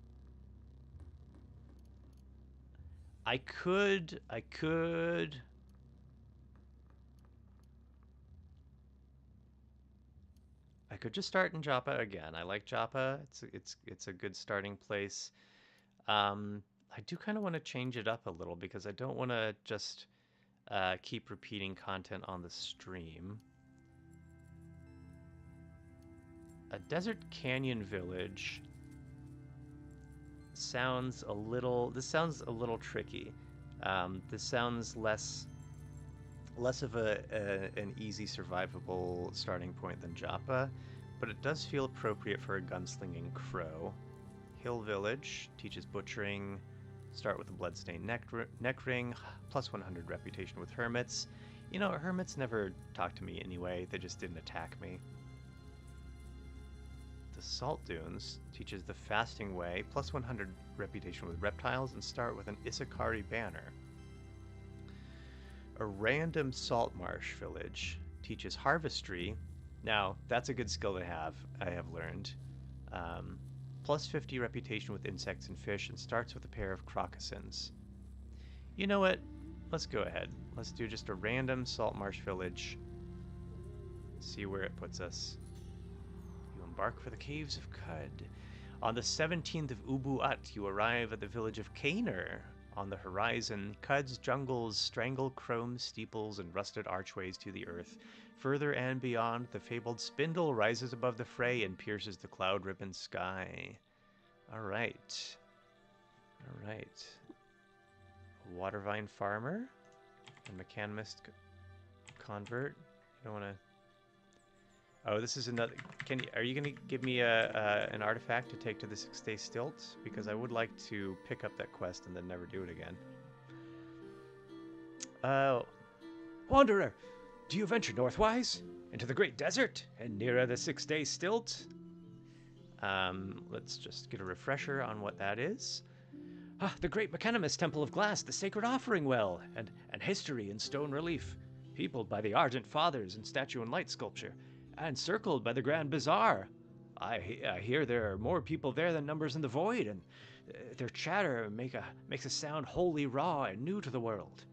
I could just start in Joppa again. I like Joppa. It's a good starting place. I do kind of want to change it up a little because I don't want to just keep repeating content on the stream. A desert canyon village sounds a little. This sounds a little tricky. This sounds less of an easy survivable starting point than Joppa, but it does feel appropriate for a gunslinging crow. Hill Village teaches butchering. Start with a bloodstained neck ring, plus 100 reputation with hermits. You know, hermits never talked to me anyway, they just didn't attack me. The Salt Dunes teaches the fasting way, plus 100 reputation with reptiles, and start with an Isakari banner. A random salt marsh village teaches harvestry. Now, that's a good skill to have, I have learned. Plus 50 reputation with insects and fish, and starts with a pair of crocossins. You know what? Let's go ahead. Let's do just a random salt marsh village. See where it puts us. You embark for the caves of Cud. On the 17th of Ubuat, you arrive at the village of Kaner. On the horizon, Cud's jungles strangle chrome steeples and rusted archways to the earth. Further and beyond, the fabled spindle rises above the fray and pierces the cloud-ribboned sky. All right. All right. A Watervine farmer. A mechanist convert. You don't want to... Oh, this is another... Are you going to give me an artifact to take to the 6-day stilt? Because I would like to pick up that quest and then never do it again. Wanderer, do you venture northwise? Into the great desert and nearer the 6-day stilt? Let's just get a refresher on what that is. Ah, the great Mechanimus Temple of Glass, the sacred offering well, and history in stone relief, peopled by the Ardent Fathers in statue and light sculpture, and circled by the Grand Bazaar. I hear there are more people there than numbers in the void, and their chatter makes a sound wholly raw and new to the world.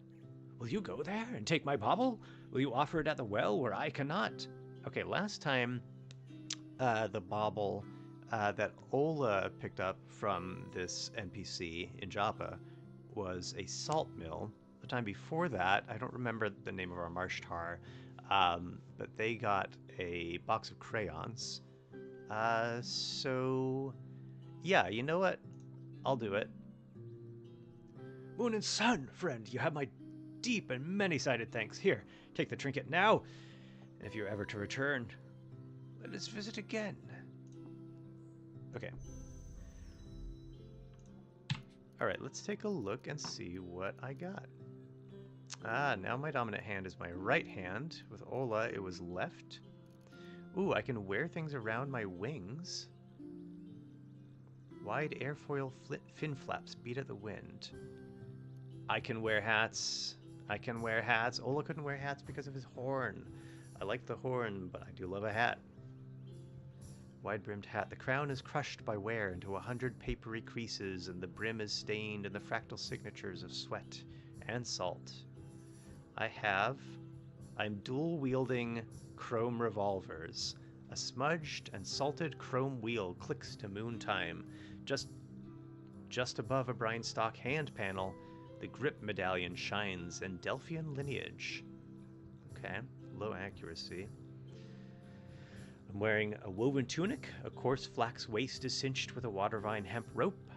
Will you go there and take my bauble? Will you offer it at the well where I cannot? Okay, last time the bauble that Ola picked up from this NPC in Joppa was a salt mill. The time before that, I don't remember the name of our marsh tar, but they got a box of crayons. So, yeah, you know what? I'll do it. Moon and Sun, friend, you have my deep and many-sided thanks. Here, take the trinket now, and if you're ever to return, let us visit again. Okay. Alright, let's take a look and see what I got. Now my dominant hand is my right hand. With Ola, it was left. Ooh, I can wear things around my wings. Wide airfoil fin flaps beat at the wind. I can wear hats. I can wear hats. Ola couldn't wear hats because of his horn. I like the horn, but I do love a hat. Wide-brimmed hat. The crown is crushed by wear into 100 papery creases, and the brim is stained in the fractal signatures of sweat and salt. I'm dual-wielding chrome revolvers. A smudged and salted chrome wheel clicks to moontime. Just above a Brinestock hand panel, the grip medallion shines in Delphian lineage. Okay, low accuracy. I'm wearing a woven tunic. A coarse flax waist is cinched with a watervine hemp rope.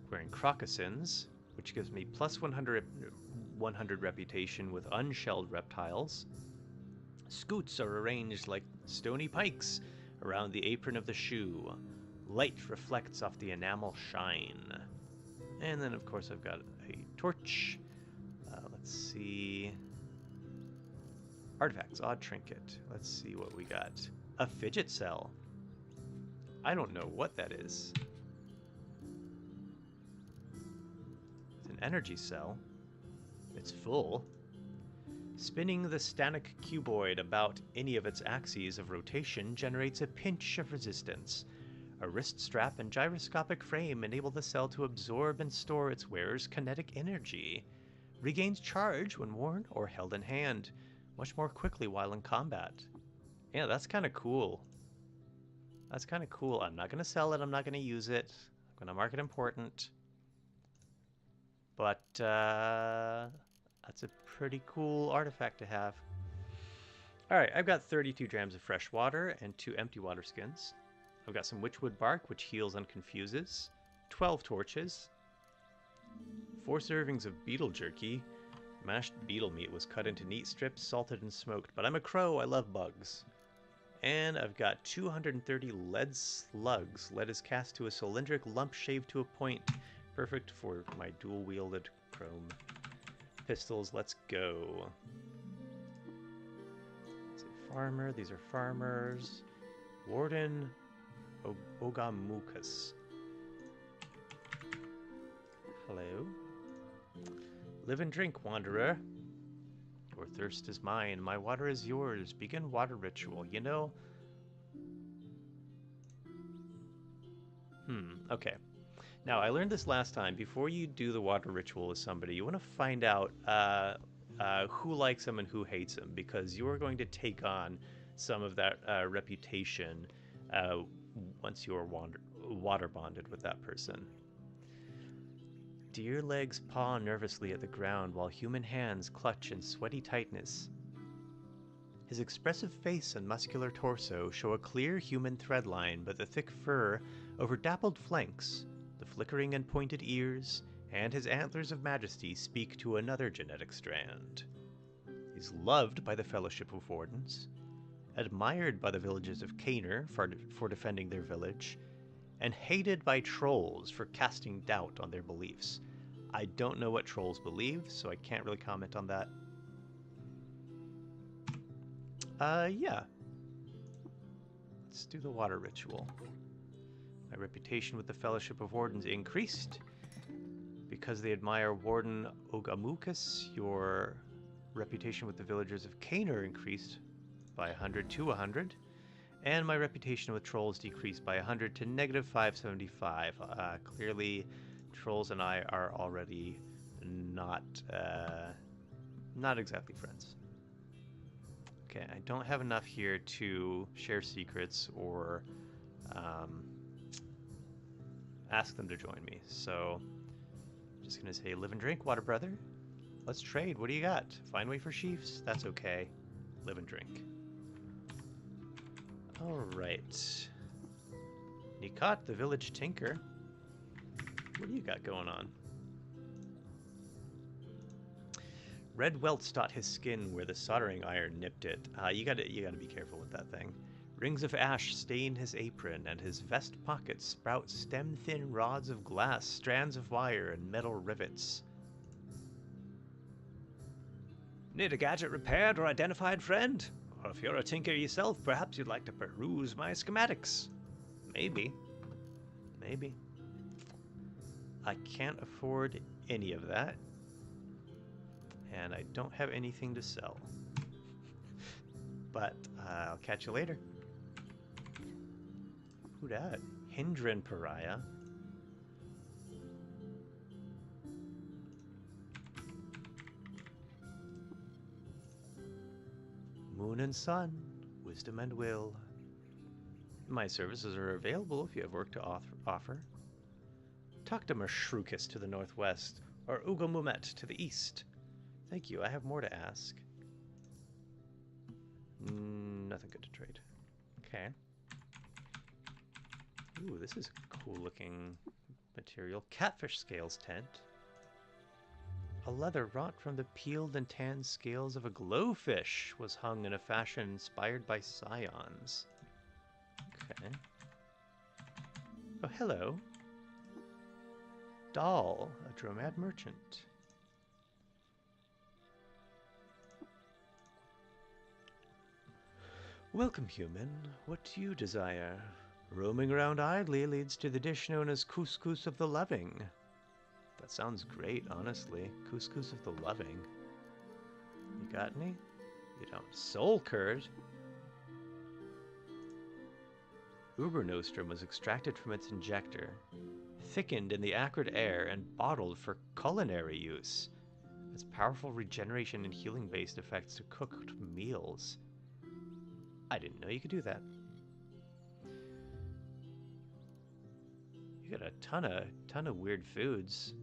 Wearing crocossins, which gives me plus 100 reputation with unshelled reptiles. Scoots are arranged like stony pikes around the apron of the shoe. Light reflects off the enamel shine. And then, of course, I've got a torch. Let's see. Artifacts, odd trinket. Let's see what we got. A fidget cell. I don't know what that is. It's an energy cell. It's full. Spinning the stanic cuboid about any of its axes of rotation generates a pinch of resistance. A wrist strap and gyroscopic frame enable the cell to absorb and store its wearer's kinetic energy. Regains charge when worn or held in hand, much more quickly while in combat. Yeah, that's kind of cool. That's kind of cool. I'm not going to sell it. I'm not going to use it. I'm going to mark it important. But that's a pretty cool artifact to have. Alright, I've got 32 drams of fresh water and 2 empty water skins. I've got some witchwood bark, which heals and confuses. 12 torches. 4 servings of beetle jerky. Mashed beetle meat was cut into neat strips, salted and smoked. But I'm a crow, I love bugs. And I've got 230 lead slugs. Lead is cast to a cylindric lump shaved to a point. Perfect for my dual-wielded chrome pistols. Let's go. It's a farmer. These are farmers. Warden Ogamukas. Hello. Live and drink, wanderer. Your thirst is mine. My water is yours. Begin water ritual. You know... Okay. Now, I learned this last time. Before you do the water ritual with somebody, you want to find out who likes them and who hates them, because you are going to take on some of that reputation once you are water bonded with that person. Deer legs paw nervously at the ground while human hands clutch in sweaty tightness. His expressive face and muscular torso show a clear human threadline, but the thick fur over dappled flanks, the flickering and pointed ears, and his antlers of majesty speak to another genetic strand. He's loved by the Fellowship of Wardens, admired by the villagers of Caner for defending their village, and hated by trolls for casting doubt on their beliefs. I don't know what trolls believe, so I can't really comment on that. Yeah. Let's do the water ritual. My reputation with the Fellowship of Wardens increased. Because they admire Warden Ogamukas, your reputation with the villagers of Caner increased by 100 to 100. And my reputation with trolls decreased by 100 to negative 575. Clearly, trolls and I are already not exactly friends. Okay, I don't have enough here to share secrets or ask them to join me. So, I'm just gonna say, live and drink, water brother. Let's trade. What do you got? Fine way for sheaves? That's okay. Live and drink. Alright. Nikat, the village tinker. What do you got going on? Red welts dot his skin where the soldering iron nipped it. You gotta be careful with that thing. Rings of ash stain his apron, and his vest pockets sprout stem-thin rods of glass, strands of wire, and metal rivets. Need a gadget repaired or identified, friend? Or if you're a tinker yourself, perhaps you'd like to peruse my schematics. Maybe. Maybe. I can't afford any of that. And I don't have anything to sell. But I'll catch you later. Who dat? Hindran Pariah. Moon and sun, wisdom and will. My services are available if you have work to offer. Talk to Mashrukas to the northwest, or Ugomumet to the east. Thank you, I have more to ask. Nothing good to trade. Okay. Ooh, this is cool looking material. Catfish scales tent. A leather wrought from the peeled and tanned scales of a glowfish was hung in a fashion inspired by scions. Okay. Oh, hello. Doll, a dromad merchant. Welcome, human. What do you desire? Roaming around idly leads to the dish known as couscous of the loving. That sounds great, honestly. Couscous of the loving. You got any? You don't. Soul curd? Uber Nostrum was extracted from its injector, thickened in the acrid air, and bottled for culinary use. Has powerful regeneration and healing-based effects to cooked meals. I didn't know you could do that. You got a ton of weird foods.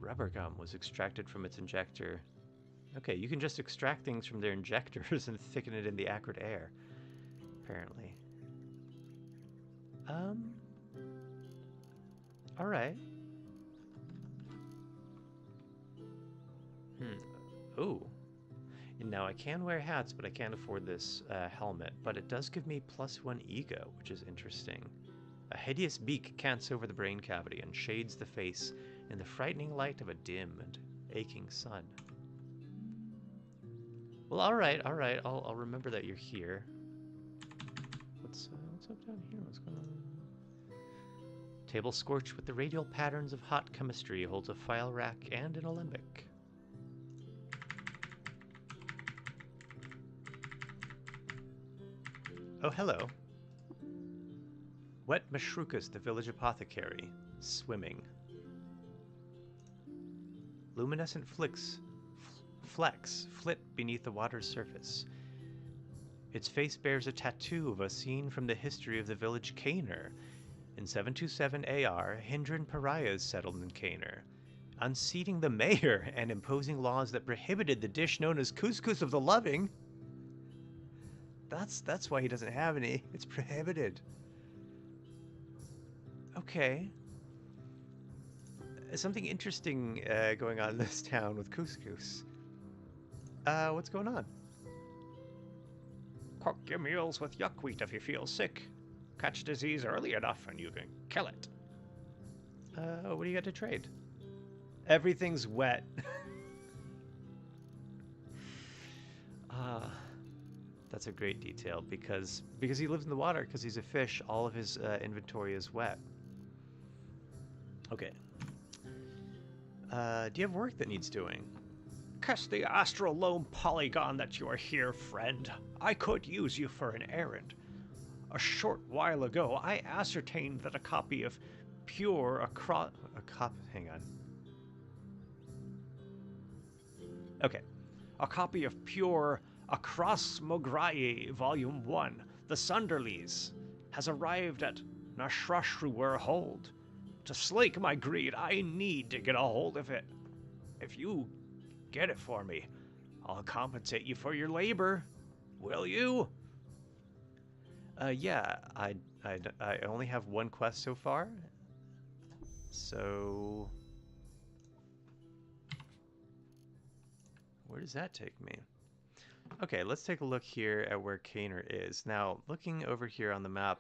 Rubber gum was extracted from its injector. Okay, you can just extract things from their injectors and thicken it in the acrid air. Apparently. Alright. Ooh. Now I can wear hats, but I can't afford this helmet. But it does give me +1 ego, which is interesting. A hideous beak cants over the brain cavity and shades the face in the frightening light of a dim and aching sun. Well, alright. I'll remember that you're here. What's up down here? What's going on? Table scorched with the radial patterns of hot chemistry holds a file rack and an alembic. Oh, hello. Wet Mashrukas, the village apothecary, swimming. Luminescent flecks flit beneath the water's surface. Its face bears a tattoo of a scene from the history of the village Kaner. In 727 AR, Hindran pariahs settled in Kaner, unseating the mayor and imposing laws that prohibited the dish known as couscous of the loving. That's why he doesn't have any. It's prohibited. Okay. Something interesting going on in this town with couscous. What's going on? Cook your meals with yuckweed if you feel sick. Catch disease early enough and you can kill it. What do you got to trade? Everything's wet. That's a great detail because he lives in the water, because he's a fish, all of his inventory is wet. Okay. Do you have work that needs doing? Kiss the astral loam polygon that you are here, friend. I could use you for an errand. A short while ago, I ascertained that a copy of Pure hang on. Okay. A copy of Pure Across Mograye, Volume 1, The Sunderlies, has arrived at Nashrashruwer Hold. To slake my greed, I need to get a hold of it. If you get it for me, I'll compensate you for your labor. Will you? Yeah, I only have one quest so far. So where does that take me? Okay, let's take a look here at where Kaner is. Now, looking over here on the map,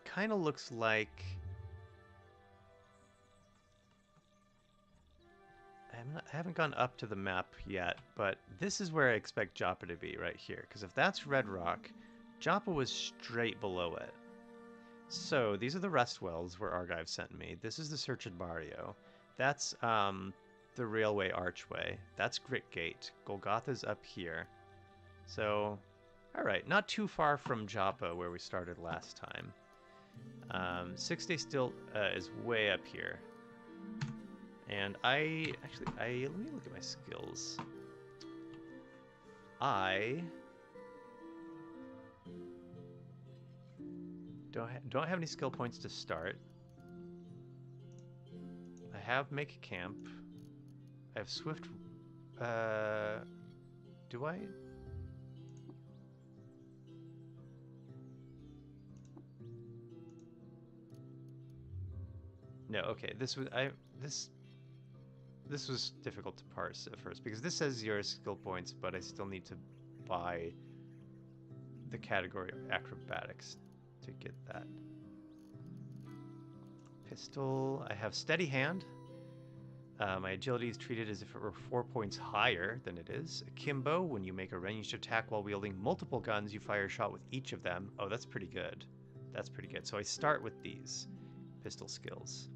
kind of looks like I haven't gone up to the map yet, but this is where I expect Joppa to be, right here. Because if that's Red Rock, Joppa was straight below it. So these are the rest wells where Argive sent me. This is the Searched Barrio. That's the railway archway. That's Grit Gate. Golgotha's up here. So, alright, not too far from Joppa where we started last time. 6 Day Still is way up here. And let me look at my skills. I don't have any skill points to start. I have Make Camp. I have Swift. Do I? No. Okay. This was difficult to parse at first because this says 0 skill points, but I still need to buy the category of acrobatics to get that. Pistol. I have Steady Hand. My agility is treated as if it were 4 points higher than it is. Akimbo, when you make a ranged attack while wielding multiple guns, you fire a shot with each of them. Oh, that's pretty good. That's pretty good. So I start with these pistol skills.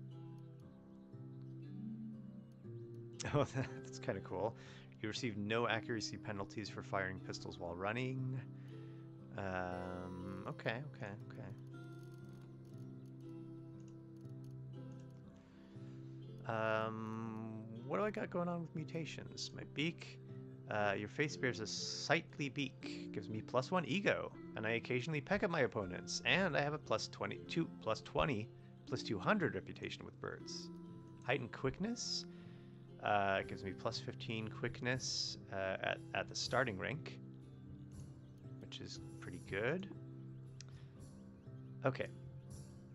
Oh, that's kind of cool. You receive no accuracy penalties for firing pistols while running. Okay. What do I got going on with mutations? My beak. Your face bears a sightly beak. Gives me +1 ego, and I occasionally peck at my opponents. And I have a +20, +200 reputation with birds. Heightened quickness. Gives me +15 quickness at the starting rank, which is pretty good. Okay.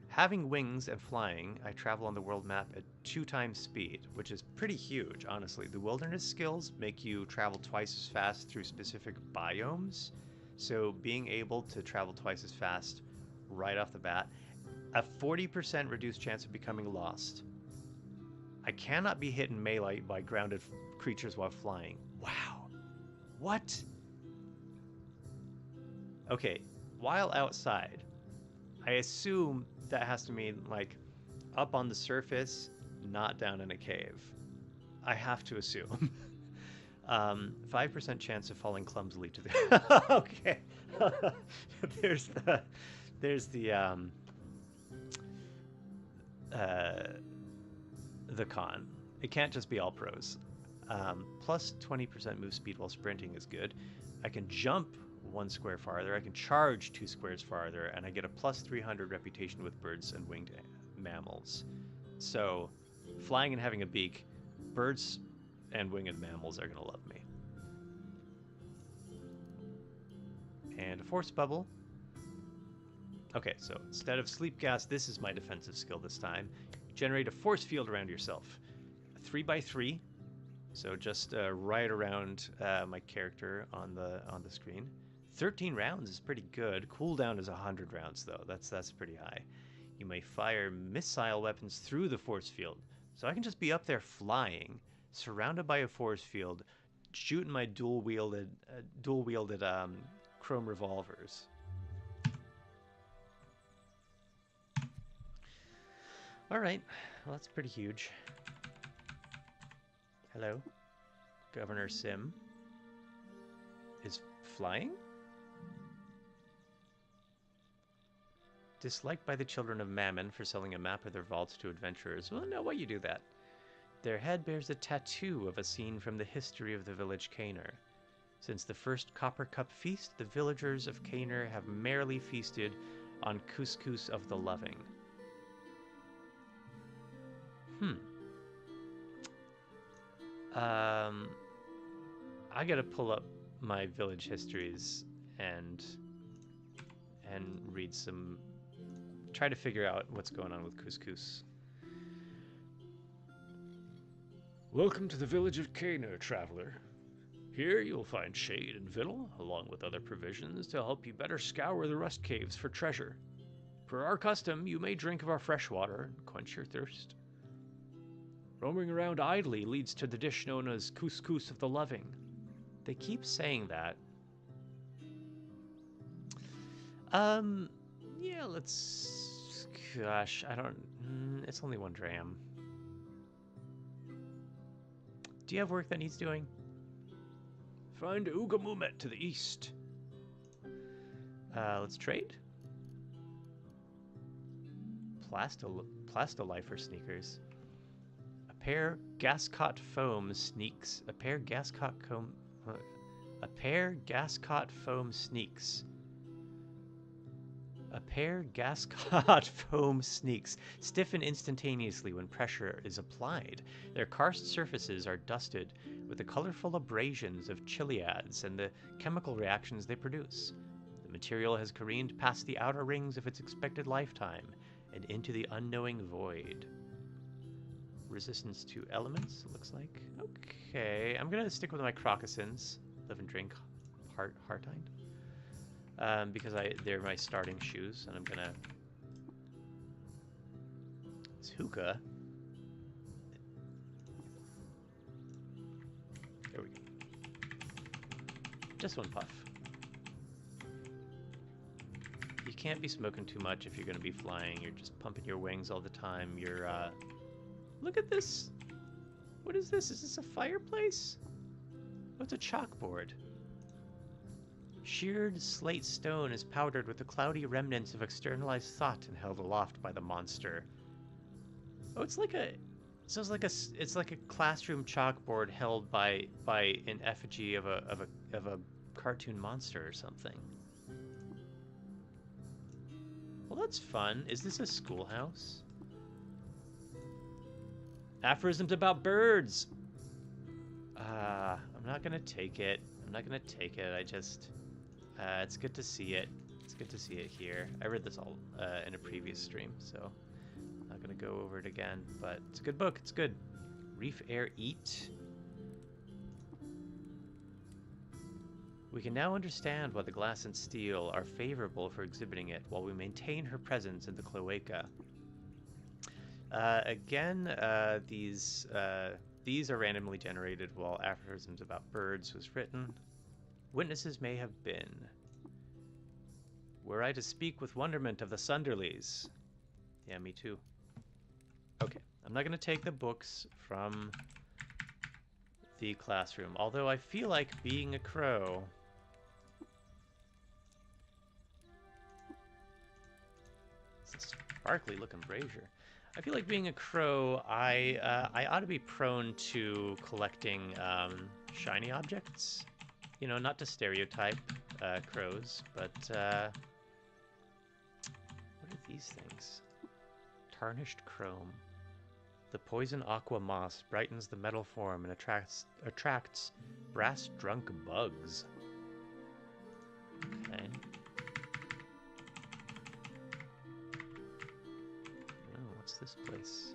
Having wings and flying, I travel on the world map at 2 times speed, which is pretty huge, honestly. The wilderness skills make you travel twice as fast through specific biomes, so being able to travel twice as fast right off the bat, a 40% reduced chance of becoming lost. I cannot be hit in melee by grounded creatures while flying. Wow. What? Okay, while outside, I assume that has to mean, like, up on the surface, not down in a cave. I have to assume. 5% chance of falling clumsily to the... Okay. There's the con. It can't just be all pros. Plus 20% move speed while sprinting is good. I can jump 1 square farther, I can charge 2 squares farther, and I get a +300 reputation with birds and winged mammals. So, flying and having a beak, birds and winged mammals are going to love me. And a force bubble. Okay, so instead of sleep gas, this is my defensive skill this time. Generate a force field around yourself. A 3x3, so just right around my character on the screen. 13 rounds is pretty good. Cooldown is 100 rounds though. That's pretty high. You may fire missile weapons through the force field. So I can just be up there flying, surrounded by a force field, shooting my dual wielded chrome revolvers. All right, well, that's pretty huge. Hello, Governor Sim is flying? Disliked by the children of Mammon for selling a map of their vaults to adventurers. Well, no, why you do that? Their head bears a tattoo of a scene from the history of the village Caner. Since the first Copper Cup feast, the villagers of Caner have merrily feasted on couscous of the loving. I gotta pull up my village histories and read some, try to figure out what's going on with couscous. Welcome to the village of Caner, traveler. Here you'll find shade and victual, along with other provisions to help you better scour the rust caves for treasure. Per our custom, you may drink of our fresh water and quench your thirst. Roaming around idly leads to the dish known as couscous of the loving. They keep saying that. Yeah, let's... Gosh, I don't... It's only 1 dram. Do you have work that needs doing? Find Ugamumet to the east. Let's trade. Plastolifer sneakers. A pair gascot foam sneaks. A pair gascot foam sneaks. A pair gascot foam sneaks stiffen instantaneously when pressure is applied. Their karst surfaces are dusted with the colorful abrasions of chiliads and the chemical reactions they produce. The material has careened past the outer rings of its expected lifetime and into the unknowing void. Resistance to elements, it looks like. Okay, I'm gonna stick with my crocossins. Live and drink Heartine. Because they're my starting shoes, and I'm gonna... It's hookah. Just one puff. You can't be smoking too much if you're going to be flying. You're just pumping your wings all the time. You're, look at this. What is this? Is this a fireplace? Oh, it's a chalkboard. Sheared slate stone is powdered with the cloudy remnants of externalized thought and held aloft by the monster. Oh, it's like a... So it's like a classroom chalkboard held by an effigy of a cartoon monster or something. Well, that's fun. Is this a schoolhouse? Aphorisms about birds. I'm not gonna take it. I'm not gonna take it. I just, it's good to see it. It's good to see it here. I read this all in a previous stream, so I'm not gonna go over it again. But it's a good book. It's good. Reef Air Eat. We can now understand why the glass and steel are favorable for exhibiting it, while we maintain her presence in the cloaca. Again, these are randomly generated while aphorisms about birds was written. Witnesses may have been. Were I to speak with wonderment of the Sunderleys? Yeah, me too. Okay, I'm not going to take the books from the classroom, although I feel like being a crow... It's a sparkly looking brazier. I feel like being a crow, I ought to be prone to collecting shiny objects. You know, not to stereotype crows, but what are these things? Tarnished chrome. The poison aqua moss brightens the metal form and attracts brass-drunk bugs. Okay. What's this place?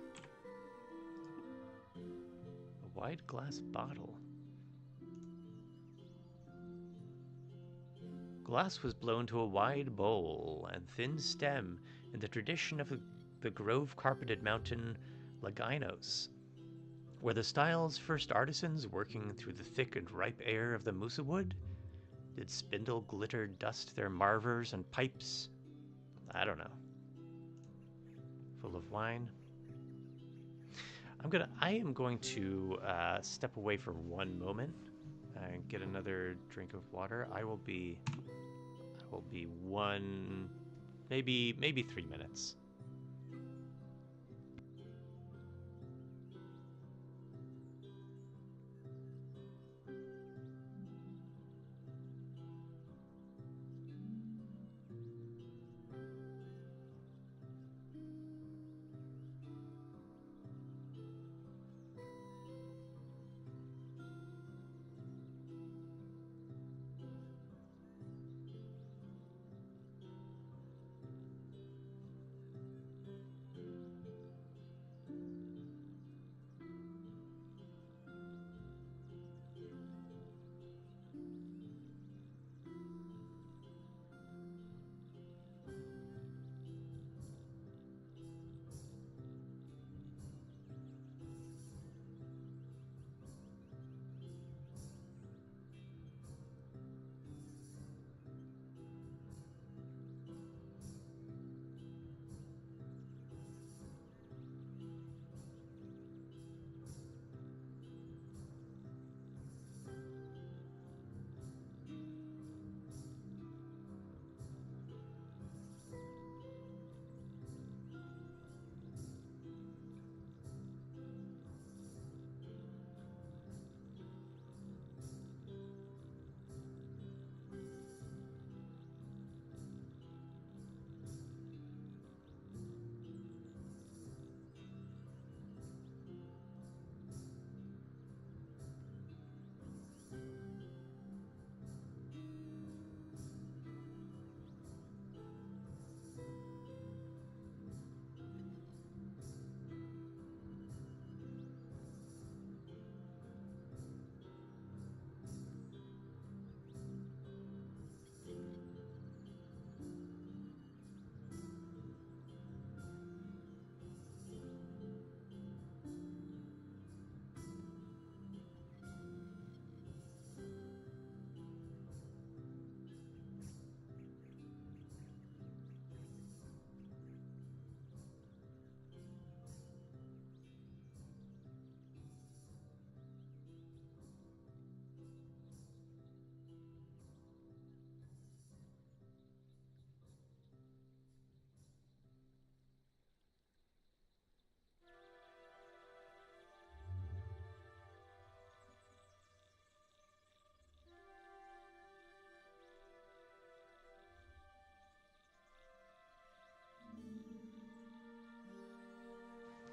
A wide glass bottle. Glass was blown to a wide bowl and thin stem in the tradition of the grove-carpeted mountain Laginos, were the style's first artisans working through the thick and ripe air of the Musa wood? Did spindle glitter dust their marvers and pipes? I don't know. Full of wine. I am going to step away for one moment and get another drink of water. I will be maybe 3 minutes.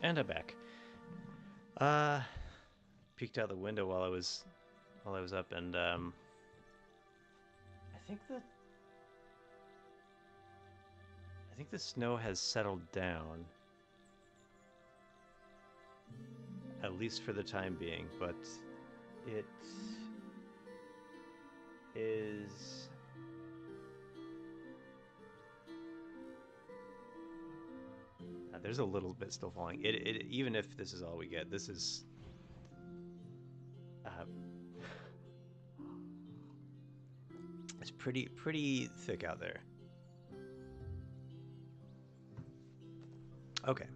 And I'm back. Peeked out the window while I was up, and I think the snow has settled down, at least for the time being, but it is. There's a little bit still falling. It even if this is all we get, this is. It's pretty thick out there. Okay.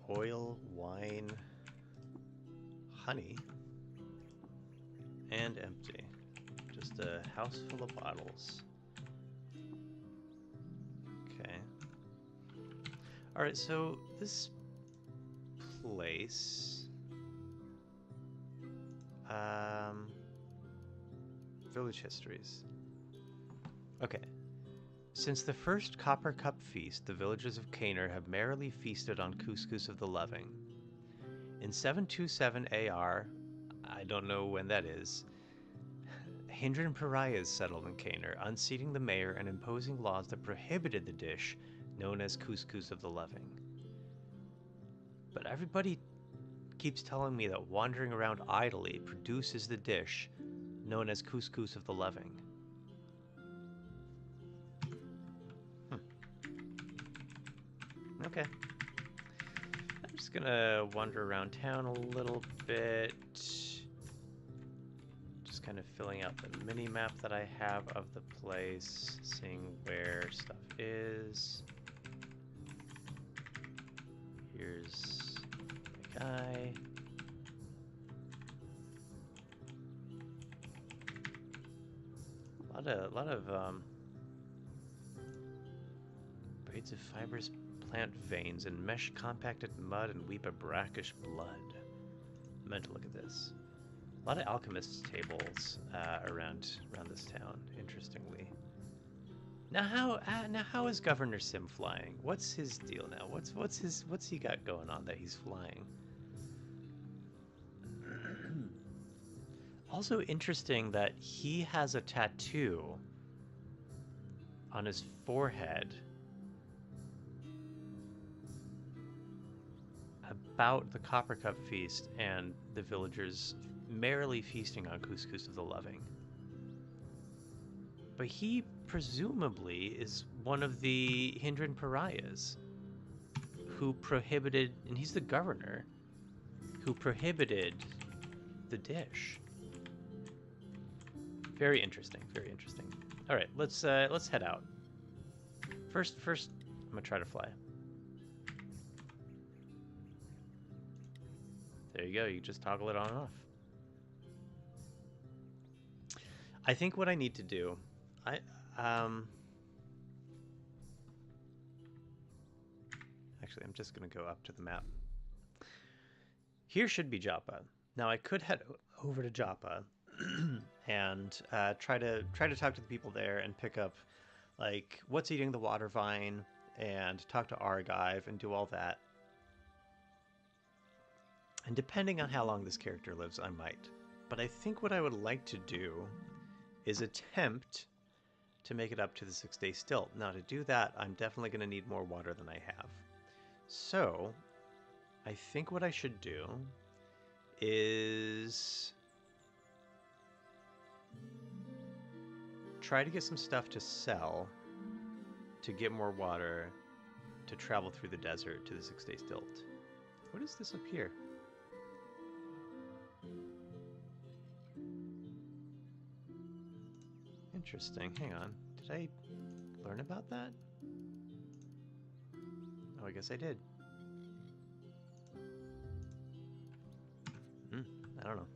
Oil, wine, honey, and empty. Just a house full of bottles. Okay. Alright, so this place... Village histories. Okay. Since the first Copper Cup feast, the villagers of Caner have merrily feasted on couscous of the loving. In 727 AR, I don't know when that is, Hindran pariahs settled in Caner, unseating the mayor and imposing laws that prohibited the dish known as couscous of the loving. But everybody keeps telling me that wandering around idly produces the dish known as couscous of the loving. Okay. I'm just gonna wander around town a little bit. Just kind of filling out the mini map that I have of the place, seeing where stuff is. Here's the guy. A lot of braids of fibrous plant veins and mesh compacted mud and weep a brackish blood. I meant to look at this. A lot of alchemists' tables around this town. Interestingly. Now how is Governor Sim flying? What's his deal now? What's he got going on that he's flying? Also interesting that he has a tattoo on his forehead about the Copper Cup feast and the villagers merrily feasting on couscous of the loving. But he presumably is one of the Hindran pariahs who prohibited, and he's the governor, who prohibited the dish. Very interesting, very interesting. All right, let's head out. First, I'm gonna try to fly. There you go. You just toggle it on and off. I think what I need to do, actually, I'm just gonna go up to the map. Here should be Joppa. Now I could head over to Joppa and try to talk to the people there and pick up like what's eating the water vine and talk to Argive and do all that. And depending on how long this character lives, I might. But I think what I would like to do is attempt to make it up to the 6-day stilt. Now to do that, I'm definitely going to need more water than I have. So I think what I should do is try to get some stuff to sell to get more water to travel through the desert to the 6-day stilt. What is this up here? Interesting. Hang on. Did I learn about that? Oh, I guess I did. I don't know.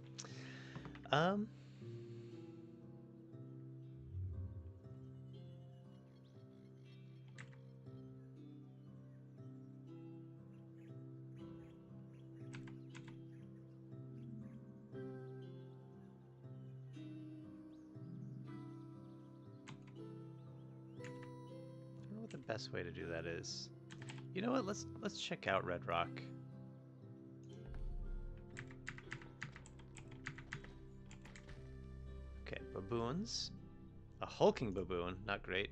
what the best way to do that is. You know what? Let's check out Red Rock. Okay, baboons. A hulking baboon, not great.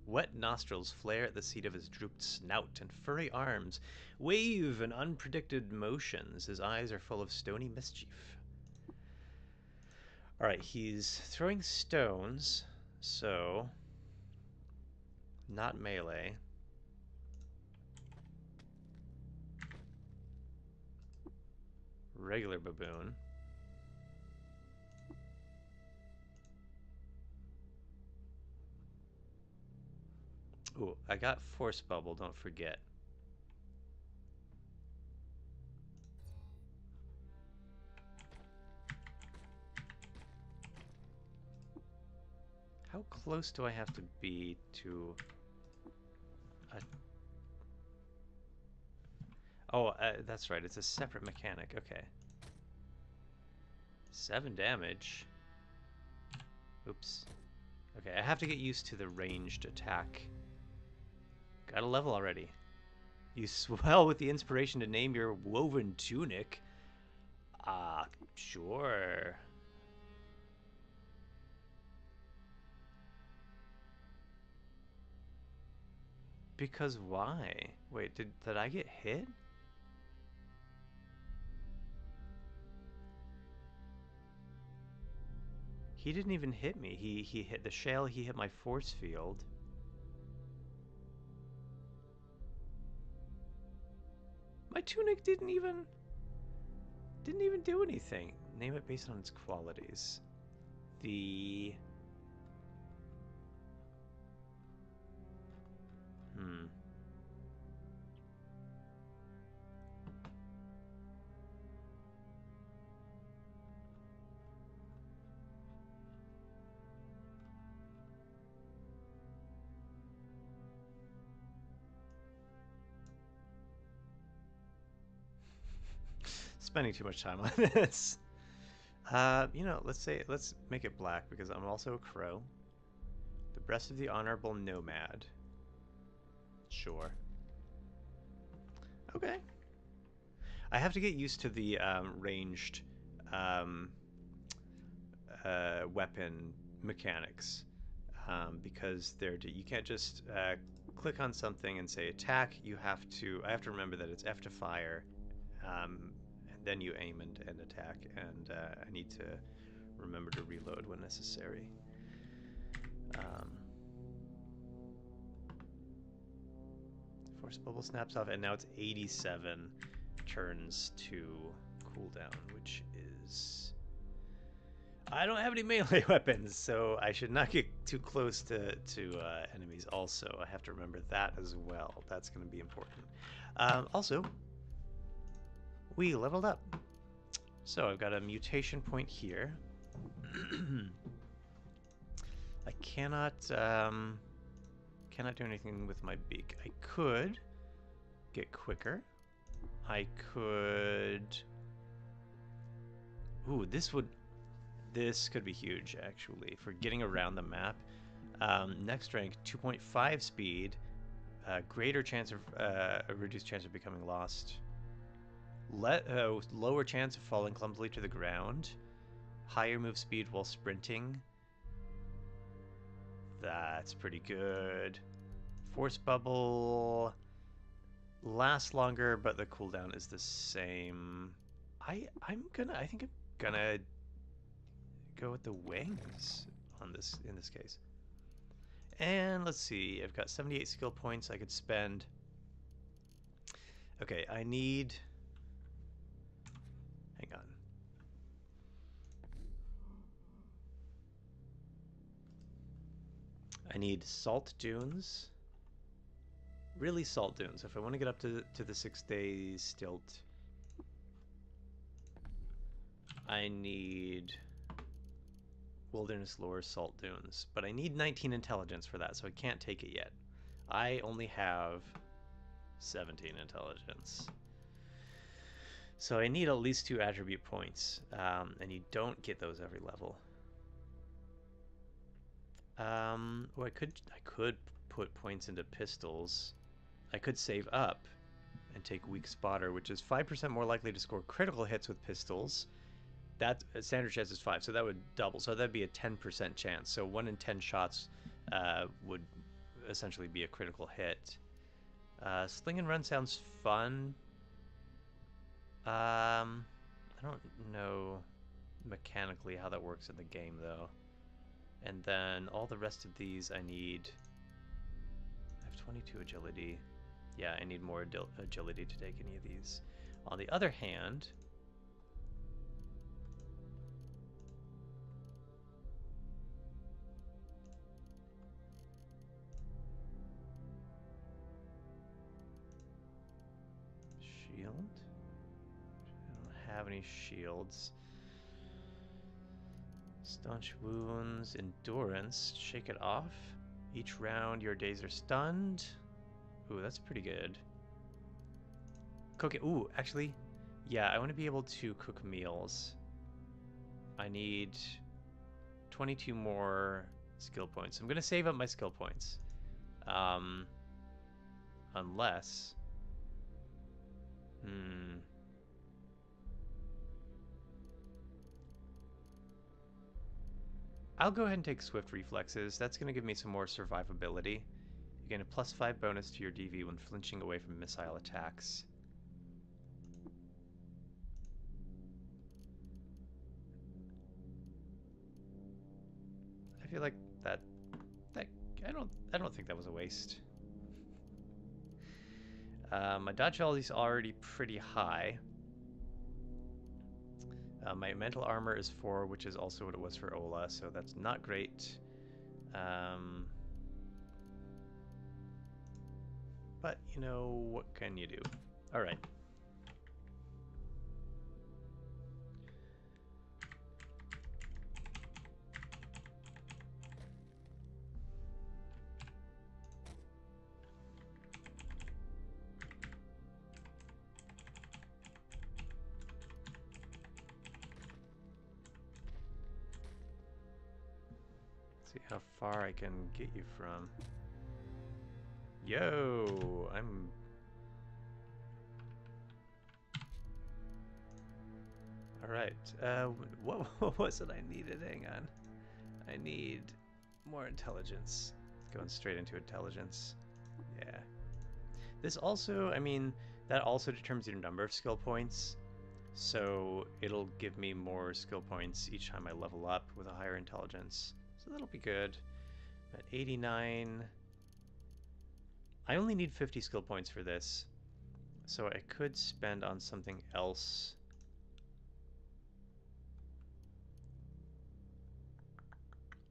Wet nostrils flare at the seat of his drooped snout, and furry arms wave in unpredicted motions. His eyes are full of stony mischief. Alright, he's throwing stones, so not melee. Regular baboon. Ooh, I got force bubble, don't forget. How close do I have to be to a... Oh, that's right, it's a separate mechanic, okay. 7 damage. Oops. Okay, I have to get used to the ranged attack. Got a level already. You swell with the inspiration to name your woven tunic. Sure. Because why? Wait, did I get hit? He didn't even hit me. He hit the shell, he hit my force field. My tunic didn't even do anything. Name it based on its qualities. The spending too much time on this. You know, let's make it black because I'm also a crow. The breast of the honorable nomad. Sure. Okay. I have to get used to the ranged weapon mechanics because you can't just click on something and say attack. I have to remember that it's F to fire, and then you aim and attack, and I need to remember to reload when necessary. Force bubble snaps off, and now it's 87 turns to cooldown, which is... I don't have any melee weapons, so I should not get too close to enemies also. I have to remember that as well. That's going to be important. Also, we leveled up. So I've got a mutation point here. I cannot do anything with my beak. I could get quicker. I could... Ooh, this could be huge, actually, for getting around the map. Next rank, 2.5 speed, greater chance of, a reduced chance of becoming lost. Lower chance of falling clumsily to the ground. Higher move speed while sprinting. That's pretty good. Force bubble lasts longer, but the cooldown is the same. I think I'm gonna go with the wings on in this case. And let's see, I've got 78 skill points I could spend. Okay, I need... Hang on. I need salt dunes. Really salt dunes. If I want to get up to the 6 days stilt, I need wilderness lore salt dunes. But I need 19 intelligence for that, so I can't take it yet. I only have 17 intelligence. So I need at least 2 attribute points, and you don't get those every level. Well, I could put points into pistols. I could save up and take weak spotter, which is 5% more likely to score critical hits with pistols. That standard chance is 5, so that would double. So that'd be a 10% chance. So 1 in 10 shots would essentially be a critical hit. Sling and run sounds fun. I don't know mechanically how that works in the game though. And then all the rest of these I need. I have 22 agility. Yeah, I need more agility to take any of these. On the other hand, shield? I don't have any shields. Staunch wounds, endurance, shake it off. Each round your days are stunned. Ooh, that's pretty good. Cooking. Ooh, actually, yeah, I want to be able to cook meals. I need 22 more skill points. I'm going to save up my skill points. Unless... I'll go ahead and take Swift Reflexes. That's going to give me some more survivability. You gain a +5 bonus to your DV when flinching away from missile attacks. I feel like that I don't think that was a waste. My dodge roll is already pretty high. My mental armor is 4, which is also what it was for Ola, so that's not great. But, you know, what can you do? Alright. See how far I can get you from. Yo, I'm... Alright, what was it I needed? Hang on. I need more intelligence. Going straight into intelligence. Yeah. This also, I mean, that also determines your number of skill points. So it'll give me more skill points each time I level up with a higher intelligence. So that'll be good. At 89... I only need 50 skill points for this. So I could spend on something else.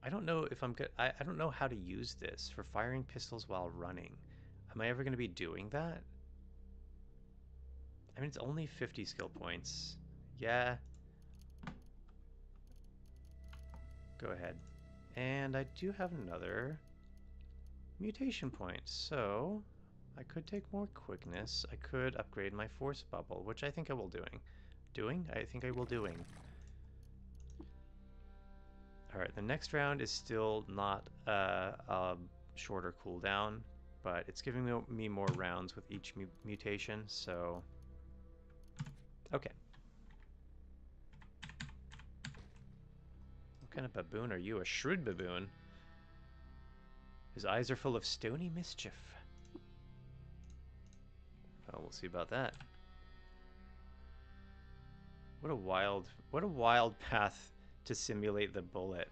I don't know if I'm good. I don't know how to use this for firing pistols while running. Am I ever going to be doing that? I mean, it's only 50 skill points. Yeah. Go ahead. And I do have another mutation point, so I could take more quickness. I could upgrade my force bubble, which I think I will doing. I think I will doing. Alright, the next round is still not a shorter cooldown, but it's giving me more rounds with each mutation, so... Okay. What kind of baboon are you? A shrewd baboon? His eyes are full of stony mischief. Oh, we'll see about that. What a wild path to simulate the bullet.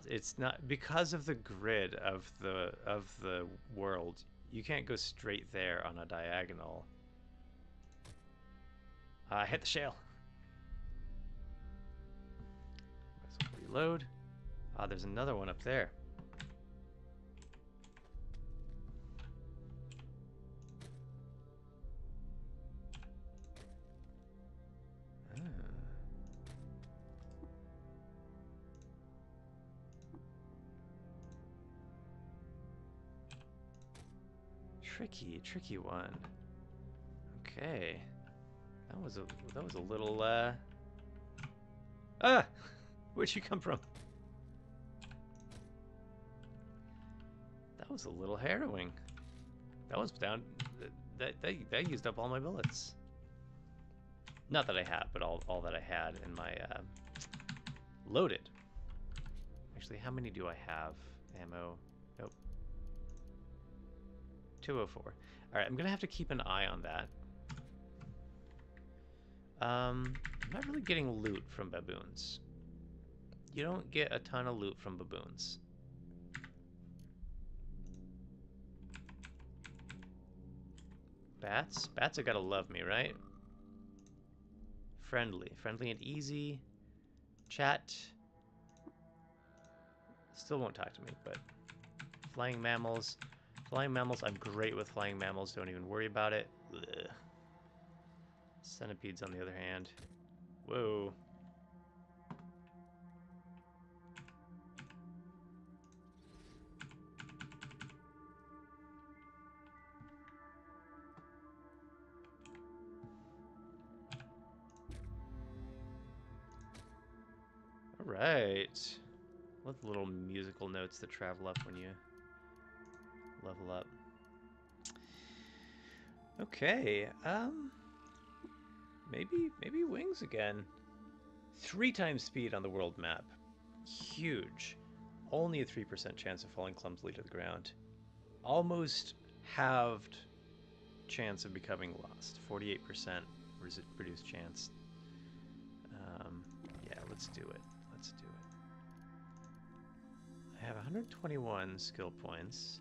It's not because of the grid of the world. You can't go straight there on a diagonal. Hit the shale. Let's reload. There's another one up there. Tricky one. Okay. That was a little where'd you come from? was a little harrowing. That was down. That used up all my bullets. Not that I have, but all that I had in my loaded. Actually, how many do I have? Ammo. Nope. 204. All right, I'm gonna have to keep an eye on that. I'm not really getting loot from baboons. You don't get a ton of loot from baboons. Bats? Bats are gotta love me, right? Friendly. Friendly and easy. Chat. Still won't talk to me, but... Flying mammals. Flying mammals, I'm great with flying mammals. Don't even worry about it. Ugh. Centipedes, on the other hand. Whoa. Alright. Love the little musical notes that travel up when you level up. Okay, maybe wings again. 3 times speed on the world map. Huge. Only a 3% chance of falling clumsily to the ground. Almost halved chance of becoming lost. 48% reduced chance. Yeah, let's do it. Let's do it. I have 121 skill points.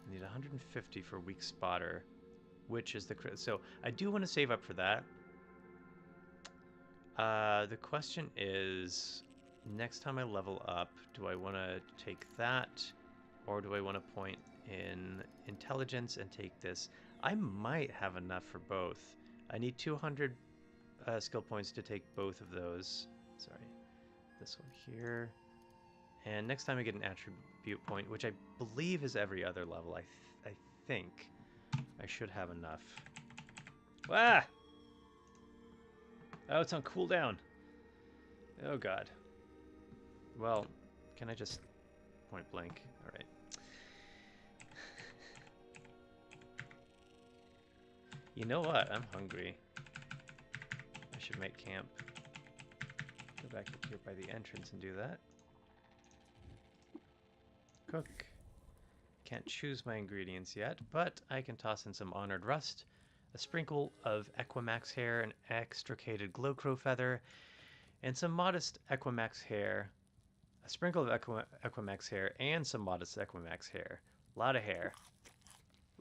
I need 150 for weak spotter, which is the crit. So I do want to save up for that. The question is, next time I level up, do I want to take that, or do I want to point in intelligence and take this? I might have enough for both. I need 200 skill points to take both of those. Sorry, this one here. And next time I get an attribute point, which I believe is every other level, I think I should have enough. Ah! Oh, it's on cooldown. Oh god. Well, can I just point blank? All right. You know what? I'm hungry. I should make camp. Go back up here by the entrance and do that. Cook. Can't choose my ingredients yet, but I can toss in some honored rust, a sprinkle of Equimax hair, an extricated glowcrow feather, and some modest Equimax hair. A sprinkle of Equimax hair and some modest Equimax hair. A lot of hair.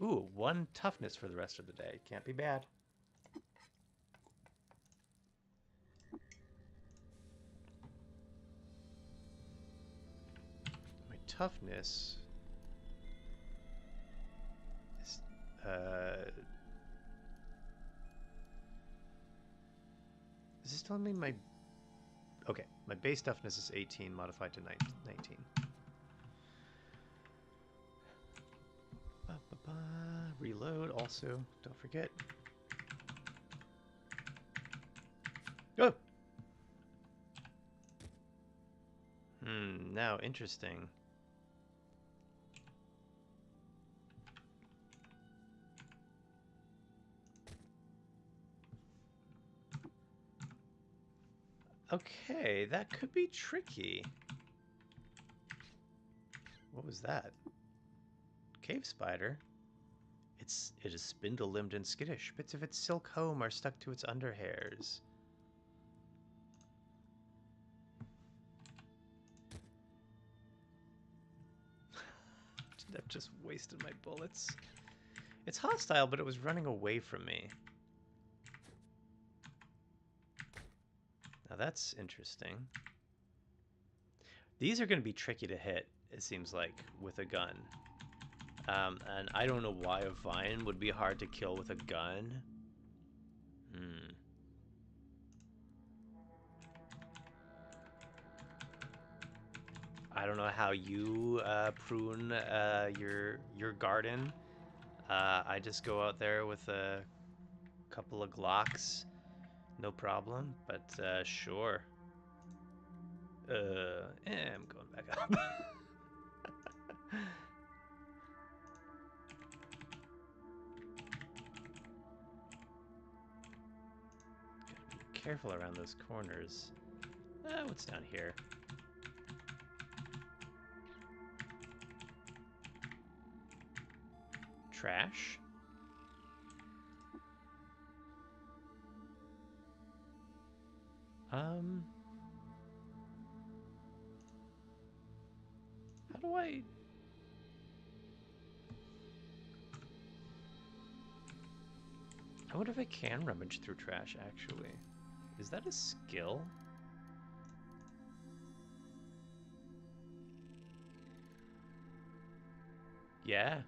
Ooh, 1 toughness for the rest of the day. Can't be bad. My toughness is, is this telling me my... Okay, my base toughness is 18, modified to 19. Reload also, don't forget. Oh! Now interesting. Okay, that could be tricky. What was that? Cave spider? It is spindle-limbed and skittish. Bits of its silk home are stuck to its underhairs. That just wasted my bullets. It's hostile, but it was running away from me. Now that's interesting. These are going to be tricky to hit, it seems like, with a gun. And I don't know why a vine would be hard to kill with a gun. I don't know how you prune your garden. I just go out there with a couple of Glocks, no problem. But sure. I'm going back up. Gotta be careful around those corners. What's down here? Trash? How do I... I wonder if I can rummage through trash, actually. Is that a skill? Yeah.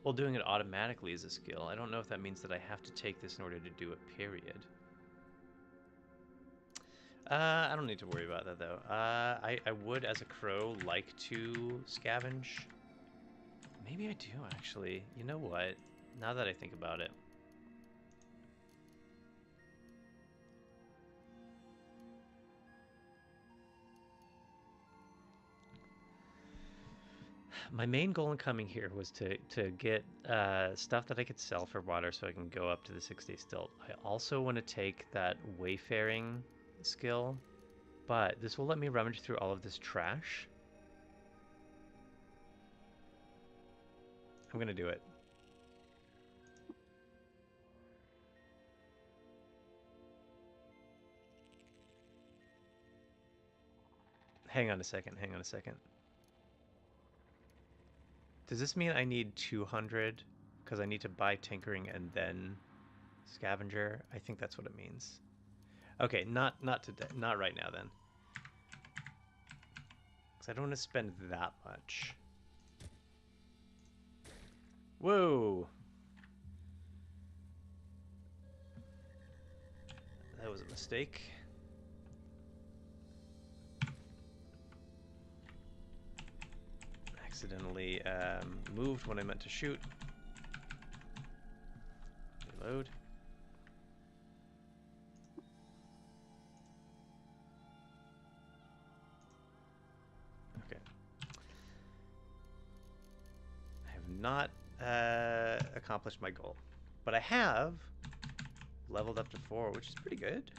Well, doing it automatically is a skill. I don't know if that means that I have to take this in order to do it, period. I don't need to worry about that, though. I would, as a crow, like to scavenge. Maybe I do, actually. You know what? Now that I think about it. My main goal in coming here was to get stuff that I could sell for water so I can go up to the 6-day stilt. I also want to take that wayfaring skill, but this will let me rummage through all of this trash. I'm going to do it. Hang on a second, hang on a second. Does this mean I need 200 because I need to buy tinkering and then scavenger? I think that's what it means. Okay, not today, not right now then. Because I don't want to spend that much. Whoa! That was a mistake. Accidentally moved when I meant to shoot. Reload. Okay. I have not accomplished my goal, but I have leveled up to 4, which is pretty good.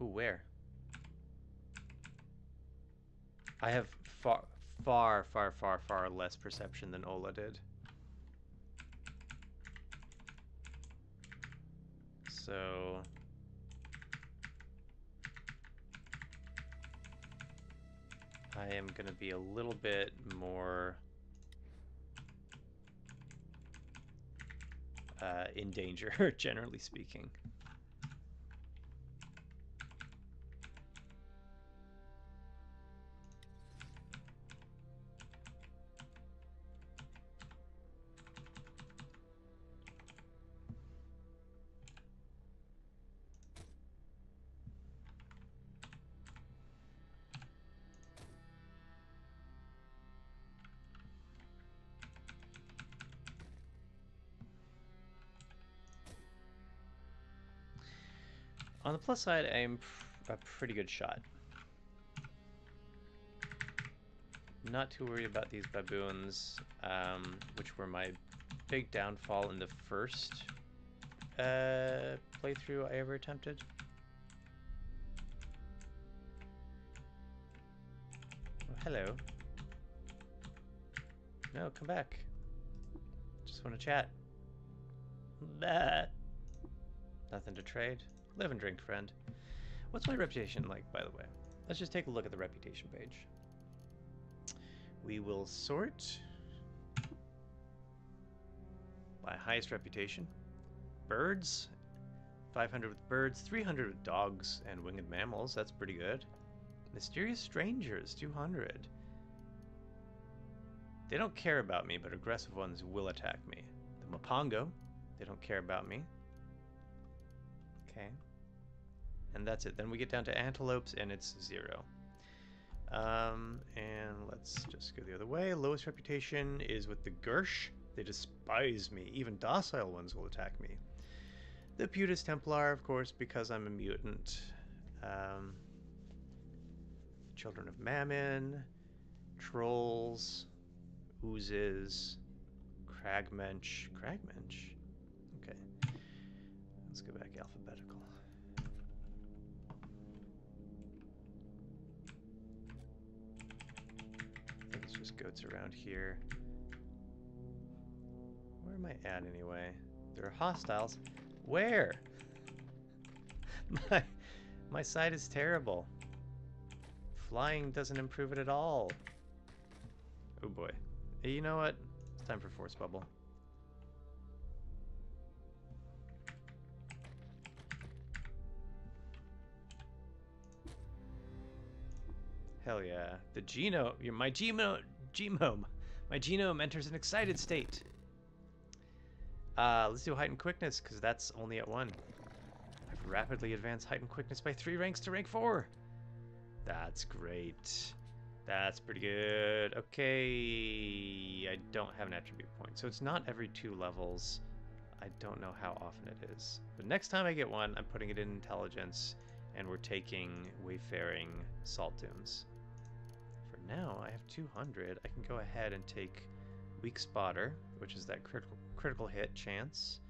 Ooh, where? I have far less perception than Ola did. So... I am going to be a little bit more in danger, generally speaking. On the plus side, I'm a pretty good shot. Not too worried about these baboons, which were my big downfall in the first playthrough I ever attempted. Oh, hello. No, come back. Just want to chat. Bah. Nothing to trade. Live and drink, friend. What's my reputation like, by the way? Let's just take a look at the reputation page. We will sort by highest reputation. Birds. 500 with birds, 300 with dogs and winged mammals. That's pretty good. Mysterious strangers, 200. They don't care about me, but aggressive ones will attack me. The Mapongo, they don't care about me. Okay. And that's it. Then we get down to antelopes, and it's 0. And let's just go the other way. Lowest reputation is with the Gersh. They despise me. Even docile ones will attack me. The Putis Templar, of course, because I'm a mutant. Um, Children of Mammon, Trolls, Oozes, Cragmensch. Cragmensch? Okay. Let's go back alphabetical. I think it's just goats around here. Where am I at anyway? There are hostiles. Where? My sight is terrible. Flying doesn't improve it at all. Oh boy. Hey, you know what? It's time for Force Bubble. Hell yeah. The genome, my genome enters an excited state. Let's do height and quickness, because that's only at 1. I've rapidly advanced height and quickness by 3 ranks to rank 4. That's great. That's pretty good. Okay, I don't have an attribute point, so it's not every 2 levels. I don't know how often it is. But next time I get one, I'm putting it in intelligence, and we're taking wayfaring salt tombs. For now, I have 200. I can go ahead and take weak spotter, which is that critical hit chance.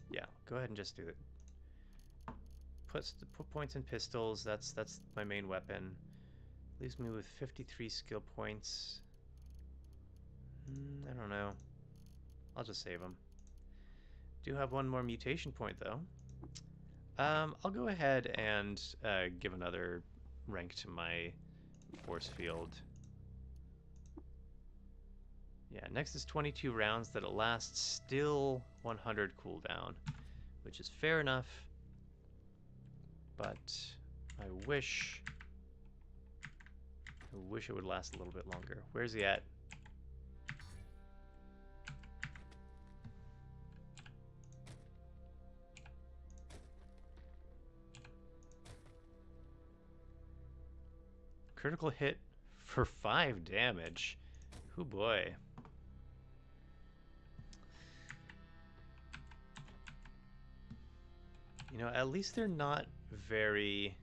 Yeah, go ahead and just do it. Put points in pistols. That's my main weapon. Leaves me with 53 skill points. I don't know. I'll just save them. Do have one more mutation point though. I'll go ahead and give another rank to my force field. Yeah, next is 22 rounds that'll last still 100 cooldown, which is fair enough. But I wish it would last a little bit longer. Where's he at? Critical hit for 5 damage. Oh boy. You know, at least they're not very...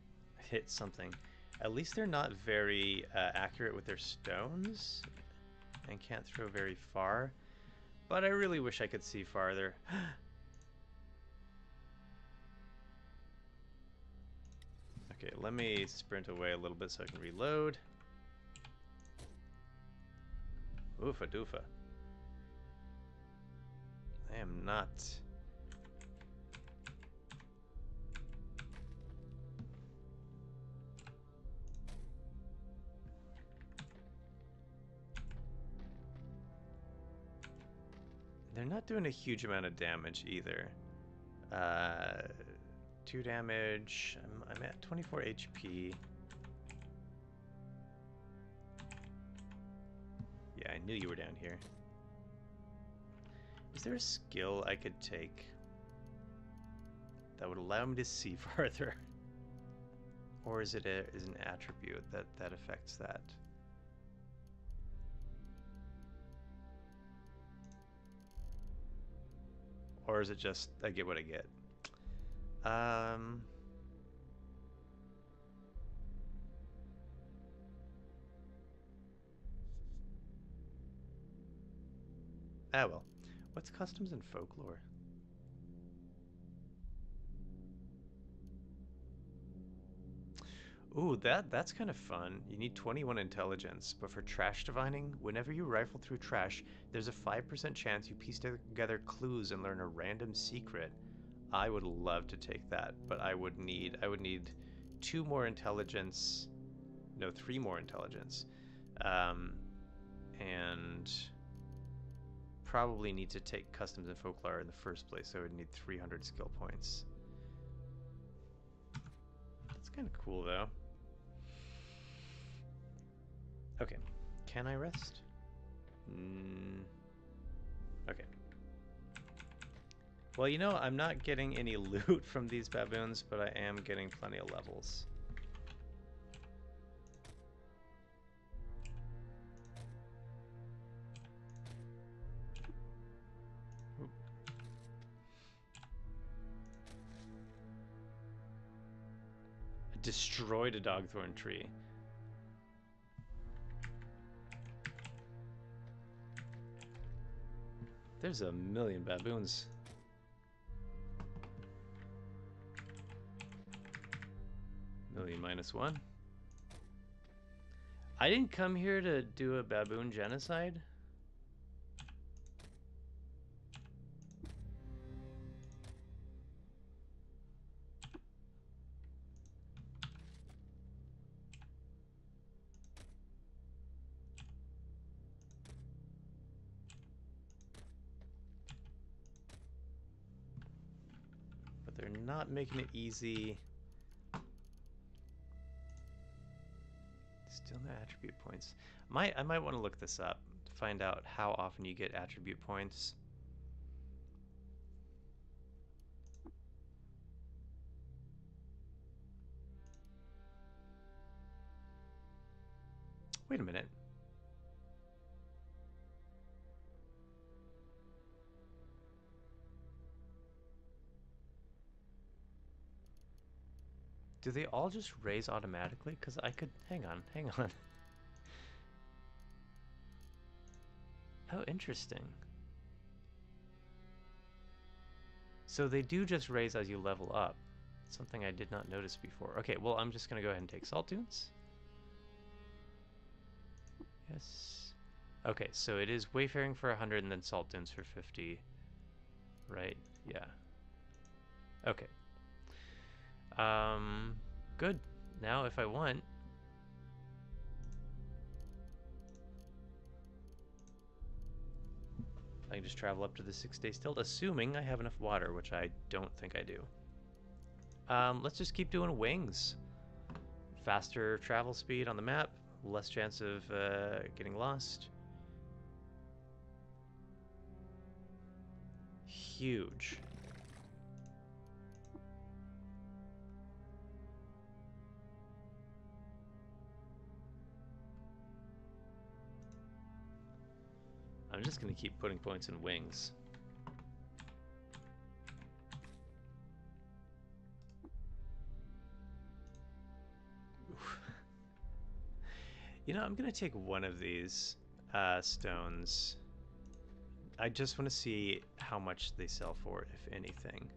hit something. At least they're not very accurate with their stones and can't throw very far. But I really wish I could see farther. Okay, let me sprint away a little bit so I can reload. Oofa doofa. I am not... They're not doing a huge amount of damage either. 2 damage. I'm at 24 HP. Yeah, I knew you were down here. Is there a skill I could take that would allow me to see farther? Or is it an attribute that affects that? Or is it just I get what I get? Ah well. What's customs and folklore? Ooh, that's kind of fun. You need 21 intelligence, but for trash divining, whenever you rifle through trash, there's a 5% chance you piece together clues and learn a random secret. I would love to take that, but I would need 2 more intelligence, no, 3 more intelligence, and probably need to take customs and folklore in the first place, so I would need 300 skill points. That's kind of cool, though. Okay, can I rest? Okay. Well, you know, I'm not getting any loot from these baboons, but I am getting plenty of levels. destroyed a dogthorn tree. There's a million baboons. Million minus one. I didn't come here to do a baboon genocide. But they're not making it easy. Still no attribute points. I might want to look this up to find out how often you get attribute points. Wait a minute. Do they all just raise automatically? Because I could... Hang on. Oh, interesting. So they do just raise as you level up. Something I did not notice before. Okay, well, I'm just going to go ahead and take Salt Tunes. Yes. Okay, so it is Wayfaring for 100 and then Salt Tunes for 50. Right? Yeah. Okay. Good. Now, if I want... I can just travel up to the 6-day still, assuming I have enough water, which I don't think I do. Let's just keep doing wings. Faster travel speed on the map, less chance of getting lost. Huge. I'm just going to keep putting points in wings. Oof. You know, I'm going to take one of these stones. I just want to see how much they sell for, if anything.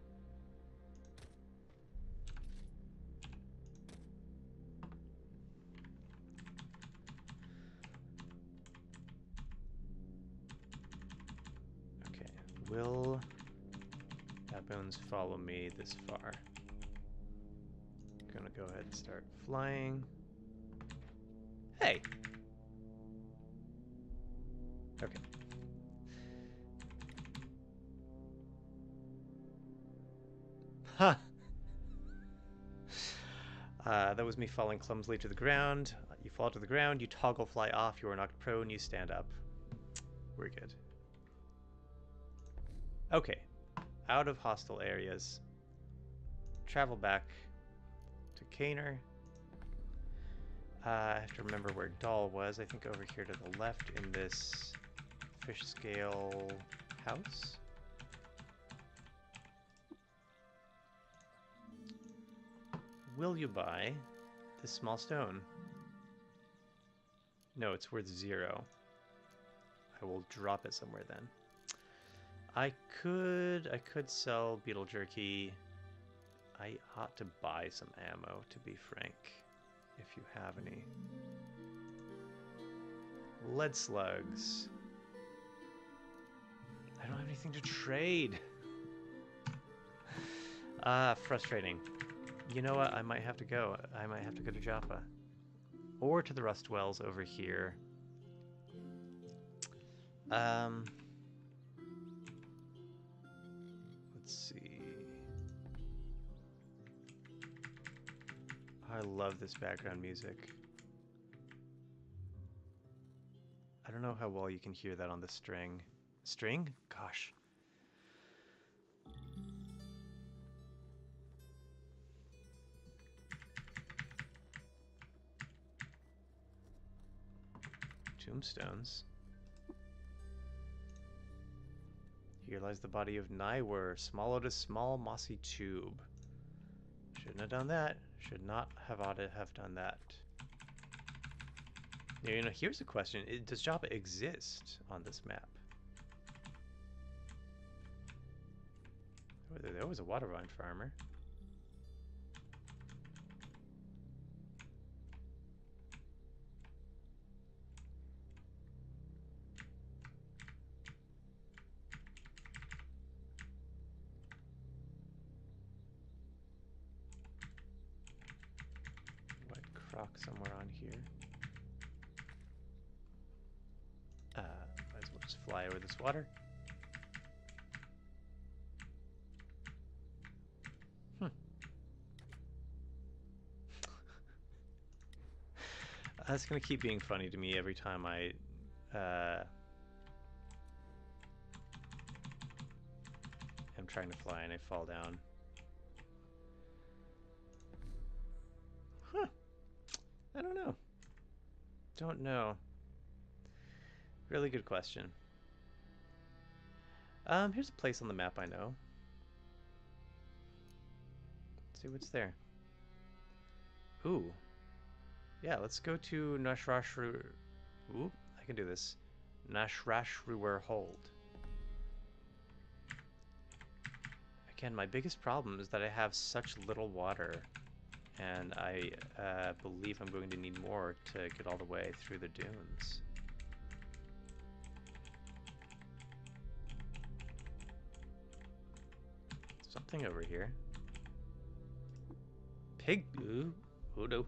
Will baboons follow me this far? I'm gonna go ahead and start flying. Hey! Okay. Ha! That was me falling clumsily to the ground. You fall to the ground, you toggle fly off, you are knocked prone, you stand up. We're good. Okay, out of hostile areas. Travel back to Kaner. I have to remember where Dahl was. I think over here to the left in this fish scale house. Will you buy this small stone? No, it's worth 0. I will drop it somewhere then. I could sell beetle jerky. I ought to buy some ammo, to be frank, if you have any. Lead slugs. I don't have anything to trade. Frustrating. You know what? I might have to go. I might have to go to Jaffa. Or to the Rust Wells over here. Let's see. I love this background music. I don't know how well you can hear that on the string. String? Gosh. Tombstones. Here lies the body of Niwer, swallowed a small mossy tube. Shouldn't have done that. Should not have ought to have done that. Now, you know, here's a question. Does Java exist on this map? Oh, there was a water vine farmer. White croc somewhere on here. Might as well just fly over this water. That's gonna keep being funny to me every time I am trying to fly and I fall down. Huh. I don't know. Don't know. Really good question. Here's a place on the map I know. Let's see what's there. Ooh. Yeah, let's go to Nashrashru. Ooh, I can do this. Nashrashruwer Hold. Again, my biggest problem is that I have such little water, and I believe I'm going to need more to get all the way through the dunes. Something over here. Pig. Ooh. Oh no.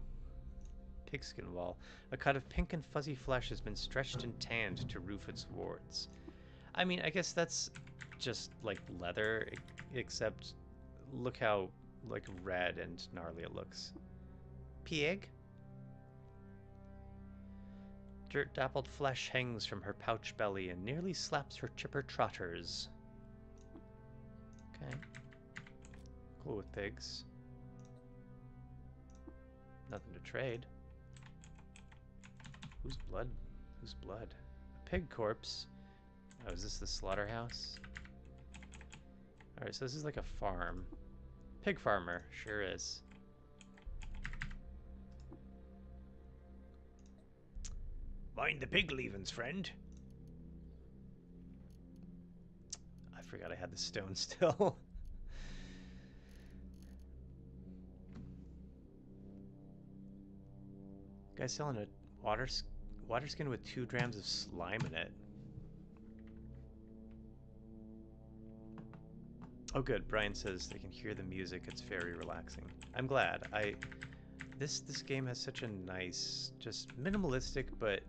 Pigskin wall. A cut of pink and fuzzy flesh has been stretched and tanned to roof its wards. I mean, I guess that's just like leather, except look how like red and gnarly it looks. Pig? Dirt-dappled flesh hangs from her pouch belly and nearly slaps her chipper trotters. Okay. Cool with pigs. Nothing to trade. Whose blood? Whose blood? A pig corpse. Oh, is this the slaughterhouse? Alright, so this is like a farm. Pig farmer, sure is. Mind the pig leavings, friend. I forgot I had the stone still. Guy's selling a water skin with 2 grams of slime in it. Oh good, Brian says they can hear the music, it's very relaxing. I'm glad. This game has such a nice, just minimalistic, but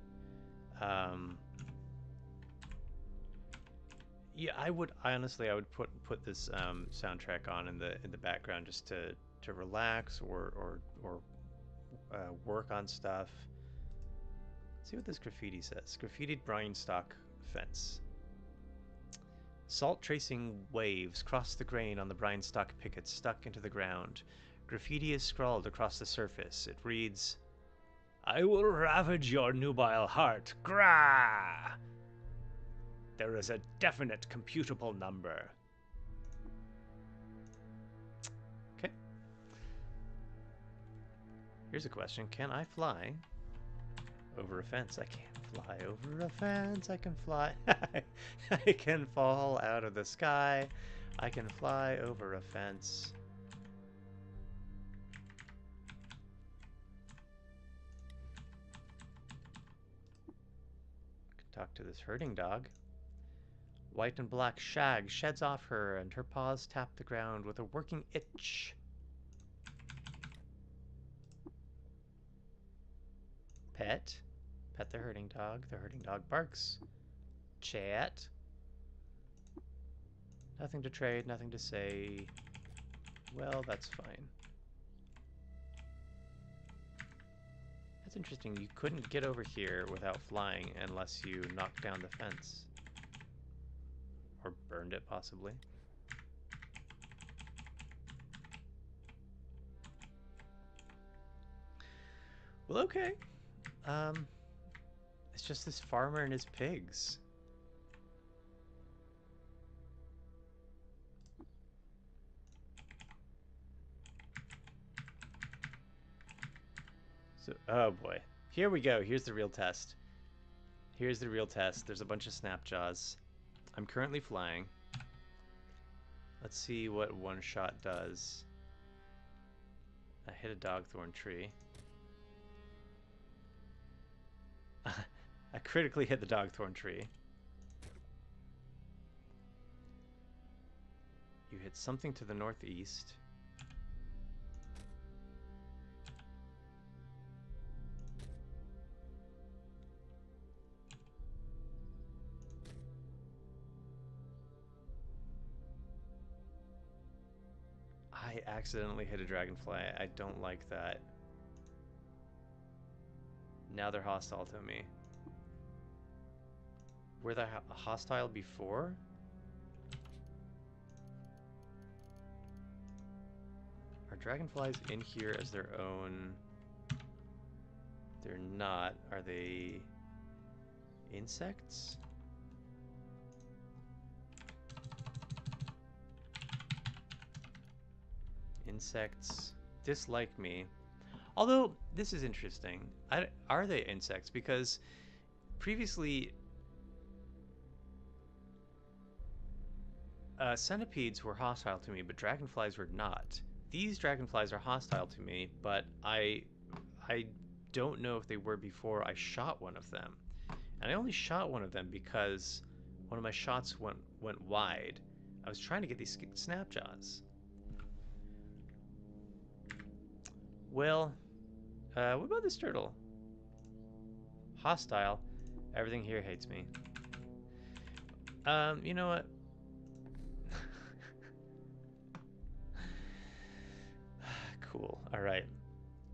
yeah, I would put this soundtrack on in the background just to relax or work on stuff. Let's see what this graffiti says. Graffitied brine stock fence. Salt tracing waves cross the grain on the brine stock pickets stuck into the ground. Graffiti is scrawled across the surface. It reads, "I will ravage your nubile heart. Gra! There is a definite computable number." Okay. Here's a question. Can I fly over a fence? I can't fly over a fence. I can fly. I can fall out of the sky. I can fly over a fence. I can talk to this herding dog. White and black shag sheds off her, and her paws tap the ground with a working itch. Pet. Pet the herding dog. The herding dog barks. Chat. Nothing to trade, nothing to say. Well, that's fine. That's interesting. You couldn't get over here without flying unless you knocked down the fence. Or burned it, possibly. Well, okay. It's just this farmer and his pigs. So, oh boy. Here we go. Here's the real test. Here's the real test. There's a bunch of snapjaws. I'm currently flying. Let's see what one shot does. I hit a dogthorn tree. I critically hit the dogthorn tree. You hit something to the northeast. I accidentally hit a dragonfly. I don't like that. Now they're hostile to me. Were they hostile before? Are dragonflies in here as their own? They're not. Are they insects? Insects dislike me. Although, this is interesting. Are they insects? Because previously, centipedes were hostile to me, but dragonflies were not. These dragonflies are hostile to me, but I don't know if they were before I shot one of them. And I only shot one of them because one of my shots went wide. I was trying to get these snapjaws. Well, what about this turtle? Hostile. Everything here hates me. You know what? Cool. Alright.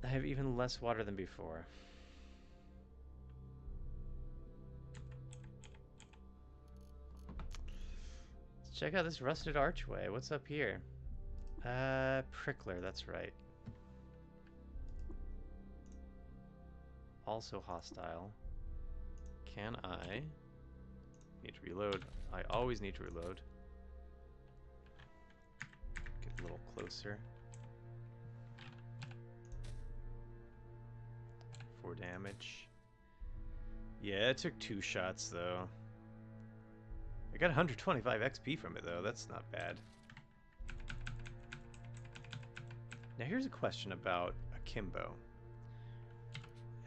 I have even less water than before. Let's check out this rusted archway. What's up here? Prickler, that's right. Also hostile. Can I... Need to reload. I always need to reload. Get a little closer. 4 damage. Yeah, it took 2 shots though. I got 125 XP from it though. That's not bad. Now here's a question about akimbo.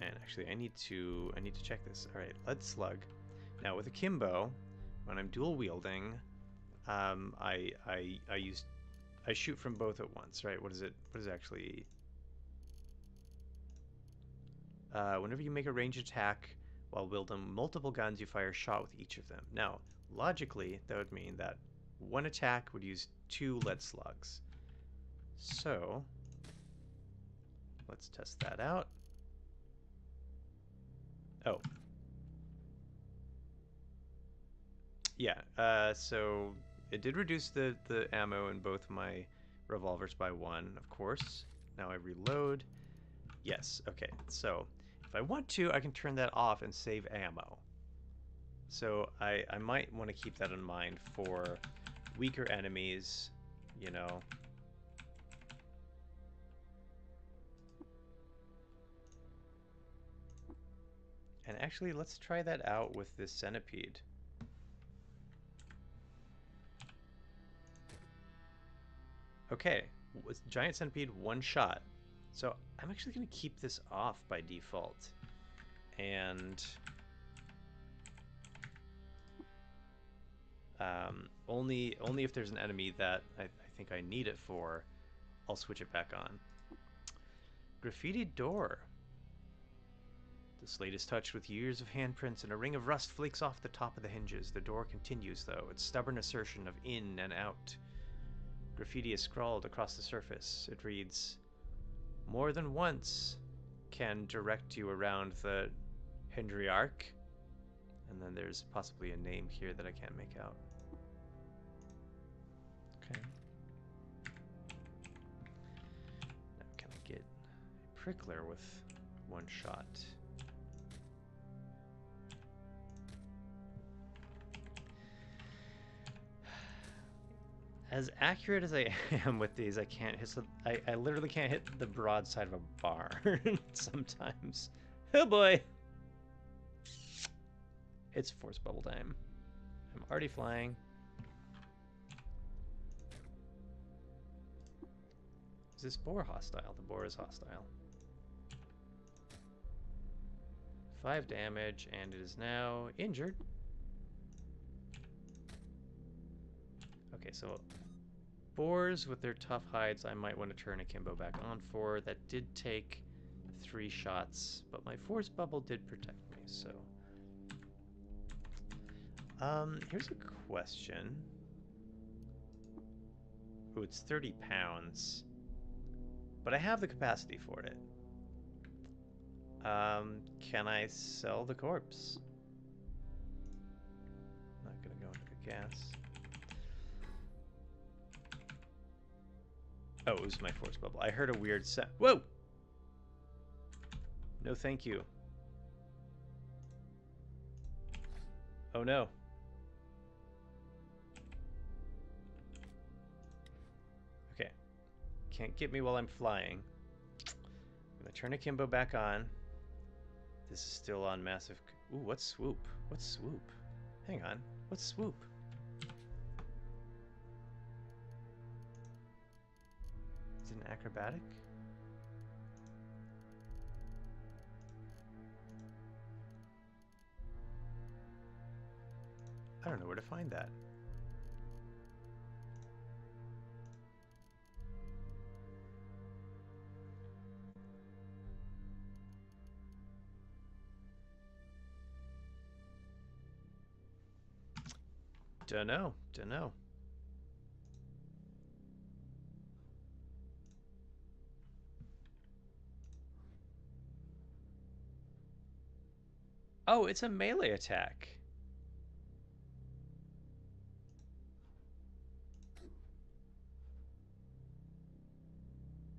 And actually, I need to check this. All right, lead slug. Now with akimbo, when I'm dual wielding, I shoot from both at once. Right? What is it? What is it actually? Whenever you make a ranged attack while wielding multiple guns, you fire a shot with each of them. Now, logically, that would mean that one attack would use 2 lead slugs. So let's test that out. Oh. Yeah, so it did reduce the ammo in both my revolvers by 1, of course. Now I reload. Yes, okay. So if I want to, I can turn that off and save ammo. So I might want to keep that in mind for weaker enemies, you know. And actually, let's try that out with this centipede. Okay, giant centipede, 1 shot. So I'm actually going to keep this off by default. And only if there's an enemy that I think I need it for, I'll switch it back on. Graffiti door. The slate is touched with years of handprints, and a ring of rust flakes off the top of the hinges. The door continues, though, its stubborn assertion of in and out. Graffiti is scrawled across the surface. It reads, "More than once can direct you around the Hendriarch." And then there's possibly a name here that I can't make out. Okay. Now can I get a prickler with 1 shot? As accurate as I am with these, I can't hit. I literally can't hit the broadside of a barn sometimes. Oh boy! It's force bubble time. I'm already flying. Is this boar hostile? The boar is hostile. 5 damage, and it is now injured. Okay, so boars with their tough hides, I might want to turn Akimbo back on for. That did take 3 shots, but my force bubble did protect me, so. Here's a question. Ooh, it's 30 pounds. But I have the capacity for it. Can I sell the corpse? Not gonna go into the gas. Oh, it was my force bubble. I heard a weird sound. Whoa! No, thank you. Oh no. Okay. Can't get me while I'm flying. I'm gonna turn Akimbo back on. This is still on massive. Ooh, what's swoop? What's swoop? Hang on. What's swoop? Is it an acrobatic? I don't know where to find that. Dunno. Oh, it's a melee attack.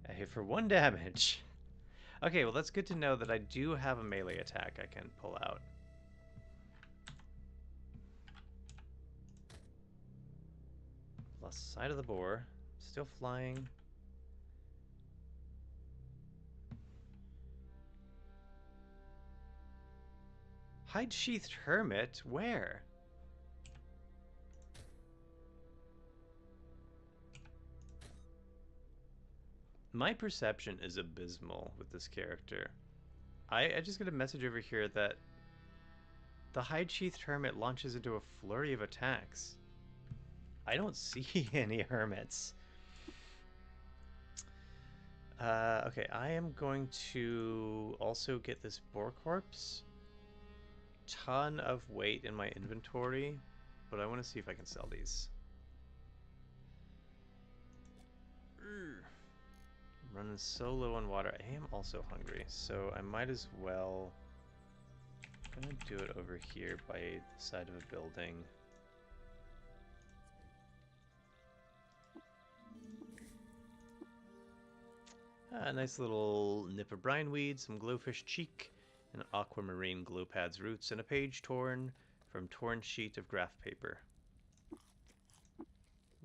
I hit for 1 damage. Okay, well that's good to know that I do have a melee attack I can pull out. Lost sight of the boar. Still flying. Hide-sheathed hermit? Where? My perception is abysmal with this character. I just got a message over here that the hide-sheathed hermit launches into a flurry of attacks. I don't see any hermits. Okay, I am going to also get this boar corpse. Ton of weight in my inventory, but I want to see if I can sell these. I'm running so low on water. I am also hungry, so I might as well. I'm gonna do it over here by the side of a building. A nice little nip of brineweed, some glowfish cheek, and aquamarine glowpad's roots, and a page torn from torn sheet of graph paper.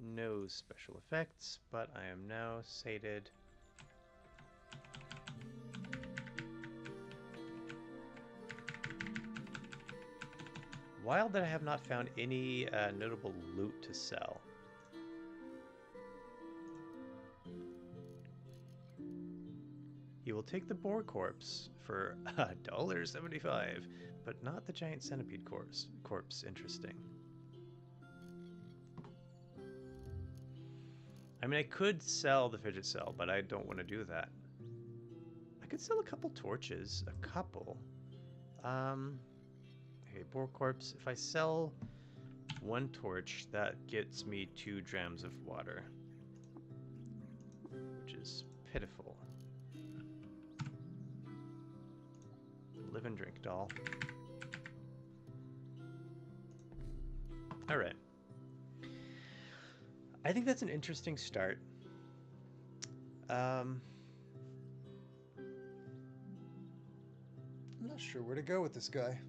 No special effects, but I am now sated. Wild that I have not found any notable loot to sell. You will take the boar corpse for $1.75, but not the giant centipede corpse. Interesting. I mean, I could sell the fidget cell, but I don't want to do that. I could sell a couple torches. A couple. Okay, boar corpse. If I sell 1 torch, that gets me 2 drams of water, which is pitiful. Live and drink, doll. All right. I think that's an interesting start. I'm not sure where to go with this guy.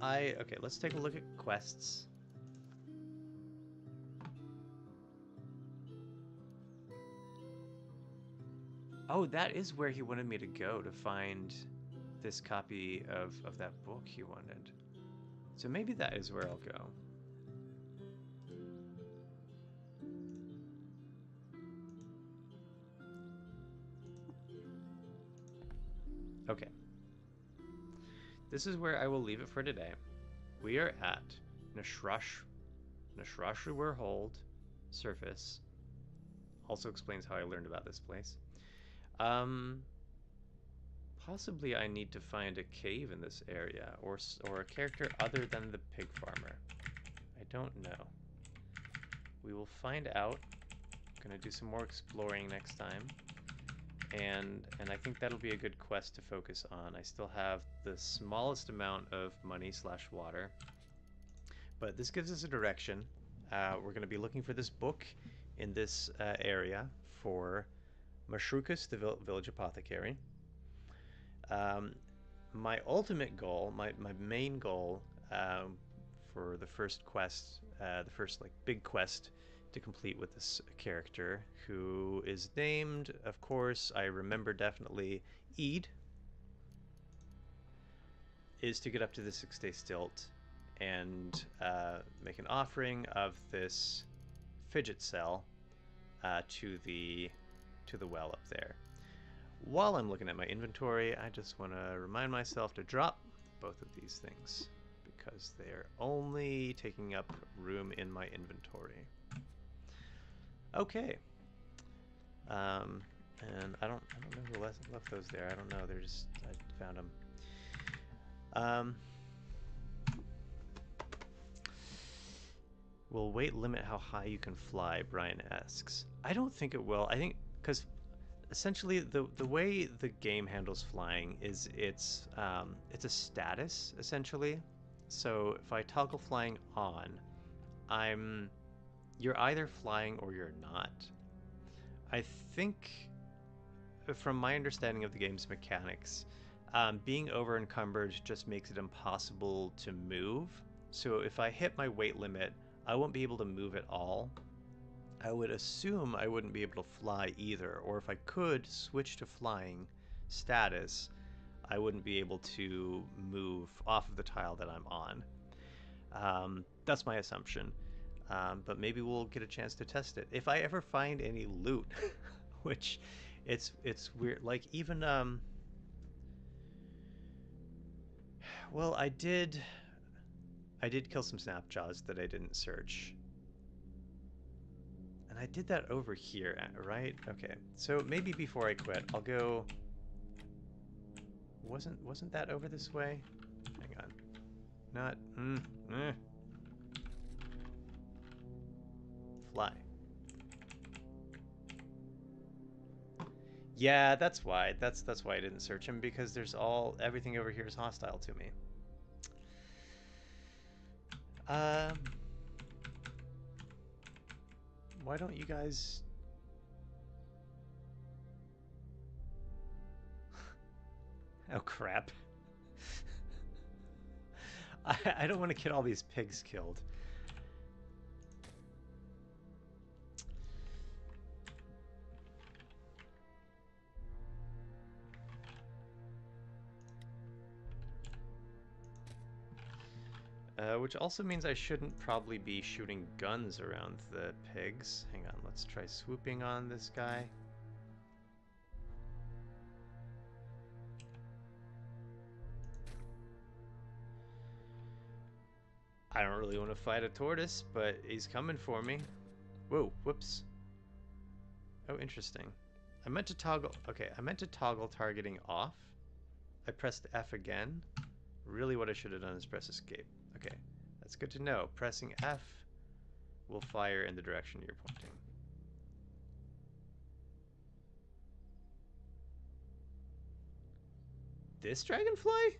Okay, let's take a look at quests. Oh, that is where he wanted me to go to find this copy of that book he wanted. So maybe that is where I'll go. Okay. This is where I will leave it for today. We are at Nashrashruwer Hold surface. Also explains how I learned about this place. Possibly I need to find a cave in this area, or a character other than the pig farmer. I don't know. We will find out. Gonna do some more exploring next time. And I think that'll be a good quest to focus on. I still have the smallest amount of money / water, but this gives us a direction. We're going to be looking for this book in this area for Mashrukas, the village apothecary. My ultimate goal, my main goal for the first quest, the first like big quest to complete with this character, who is named, of course, I remember definitely, Eid, is to get up to the 6-day stilt and make an offering of this fidget cell to the well up there. While I'm looking at my inventory, I just want to remind myself to drop both of these things because they're only taking up room in my inventory. Okay. And I don't know who left those there. I don't know. They're just, I found them. Will weight limit how high you can fly? Brian asks. I don't think it will. I think because essentially the way the game handles flying is it's a status essentially. So if I toggle flying on, you're either flying or you're not. I think, from my understanding of the game's mechanics, being over encumbered just makes it impossible to move. So if I hit my weight limit, I won't be able to move at all. I would assume I wouldn't be able to fly either, or if I could switch to flying status, I wouldn't be able to move off of the tile that I'm on. That's my assumption. But maybe we'll get a chance to test it. If I ever find any loot, which it's weird, like even, well, I did kill some snapjaws that I didn't search. And I did that over here, right? Okay, so maybe before I quit, I'll go... Wasn't that over this way? Hang on. Not... Fly. Yeah, that's why. That's why I didn't search him, because there's everything over here is hostile to me. Why don't you guys... Oh, crap. I don't want to get all these pigs killed. Which also means I shouldn't probably be shooting guns around the pigs. Hang on, let's try swooping on this guy. I don't really want to fight a tortoise, but he's coming for me. Whoa, whoops. Oh, interesting. I meant to toggle... Okay, I meant to toggle targeting off. I pressed F again. Really what I should have done is press escape. Okay, that's good to know. Pressing F will fire in the direction you're pointing. This dragonfly?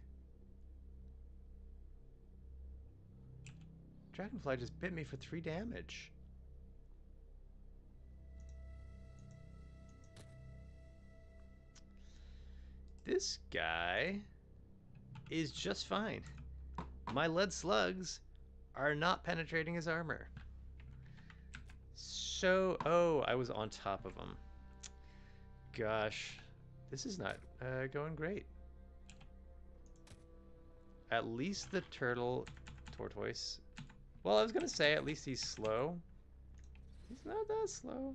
Dragonfly just bit me for 3 damage. This guy is just fine. My lead slugs are not penetrating his armor. So, oh, I was on top of him. gosh. This is not going great. At least the tortoise. Well, I was gonna say at least he's slow. He's not that slow.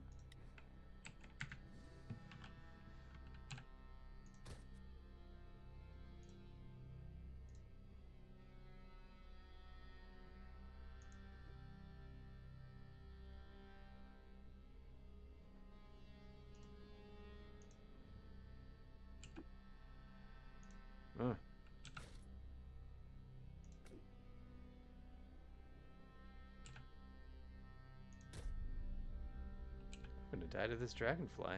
I'm gonna die to this dragonfly.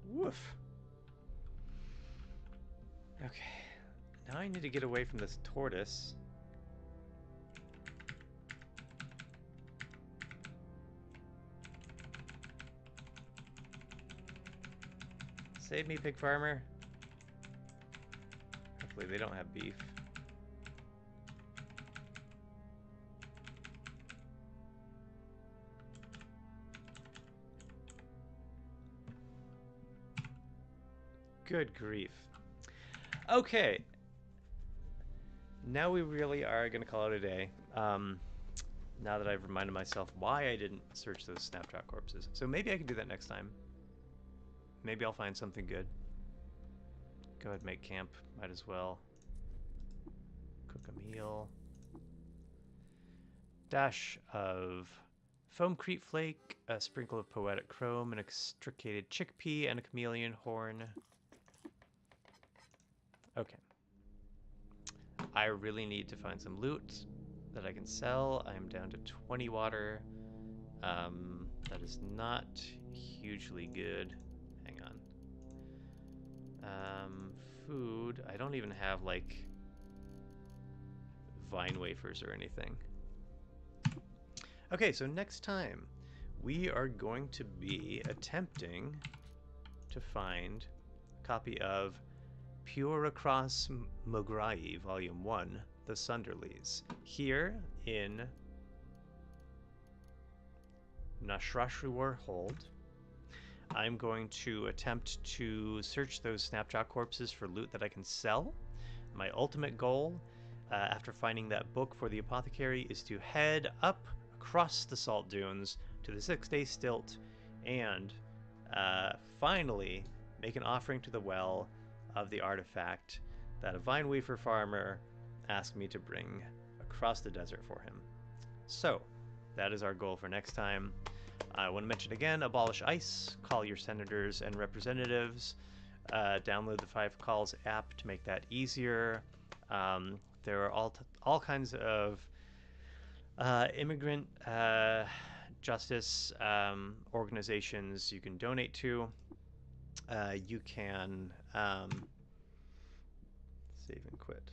Woof. Okay. Now I need to get away from this tortoise. Save me, pig farmer. Hopefully they don't have beef. Good grief. Okay. Now we really are going to call it a day. Now that I've reminded myself why I didn't search those snapshot corpses. So maybe I can do that next time. Maybe I'll find something good. Go ahead and make camp. Might as well. Cook a meal. Dash of foamcrete flake, a sprinkle of poetic chrome, an extricated chickpea, and a chameleon horn. Okay. I really need to find some loot that I can sell. I'm down to 20 water. That is not hugely good. Hang on. Food. I don't even have, like, vine wafers or anything. Okay, so next time we are going to be attempting to find a copy of Pure Across Mograi, Volume 1, The Sunderlies, here in Nashrashruar Hold. I'm going to attempt to search those snapshot corpses for loot that I can sell. My ultimate goal, after finding that book for the apothecary, is to head up across the salt dunes to the 6-day stilt and finally make an offering to the well of the artifact that a vine wafer farmer asked me to bring across the desert for him. So that is our goal for next time. I want to mention again, Abolish ICE, call your senators and representatives, download the 5 Calls app to make that easier. There are all kinds of immigrant justice organizations you can donate to. You can save and quit.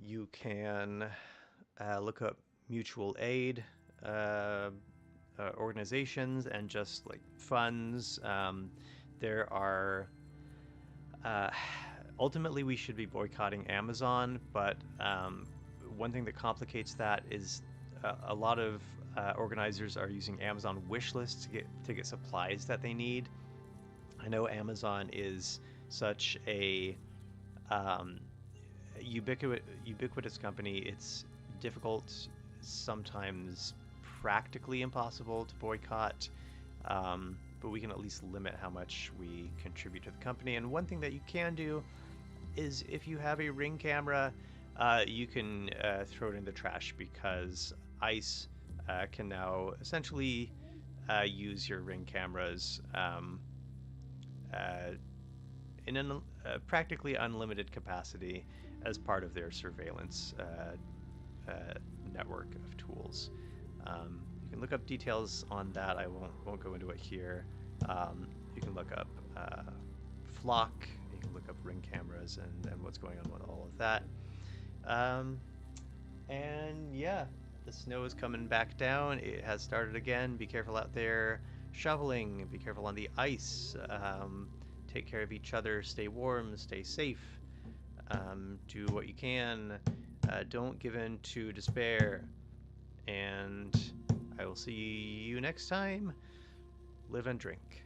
You can look up mutual aid organizations and just like funds. There are ultimately we should be boycotting Amazon, but one thing that complicates that is a lot of organizers are using Amazon wish lists to get supplies that they need. I know Amazon is such a ubiquitous company. It's difficult, sometimes practically impossible to boycott, but we can at least limit how much we contribute to the company. And one thing that you can do is if you have a Ring camera, you can throw it in the trash, because ICE can now essentially use your Ring cameras in a practically unlimited capacity as part of their surveillance network of tools. You can look up details on that. I won't go into it here. You can look up Flock. You can look up Ring cameras and what's going on with all of that. And yeah, the snow is coming back down. It has started again. Be careful out there shoveling. Be careful on the ice. Take care of each other. Stay warm. Stay safe. Do what you can. Don't give in to despair. and I will see you next time. Live and drink.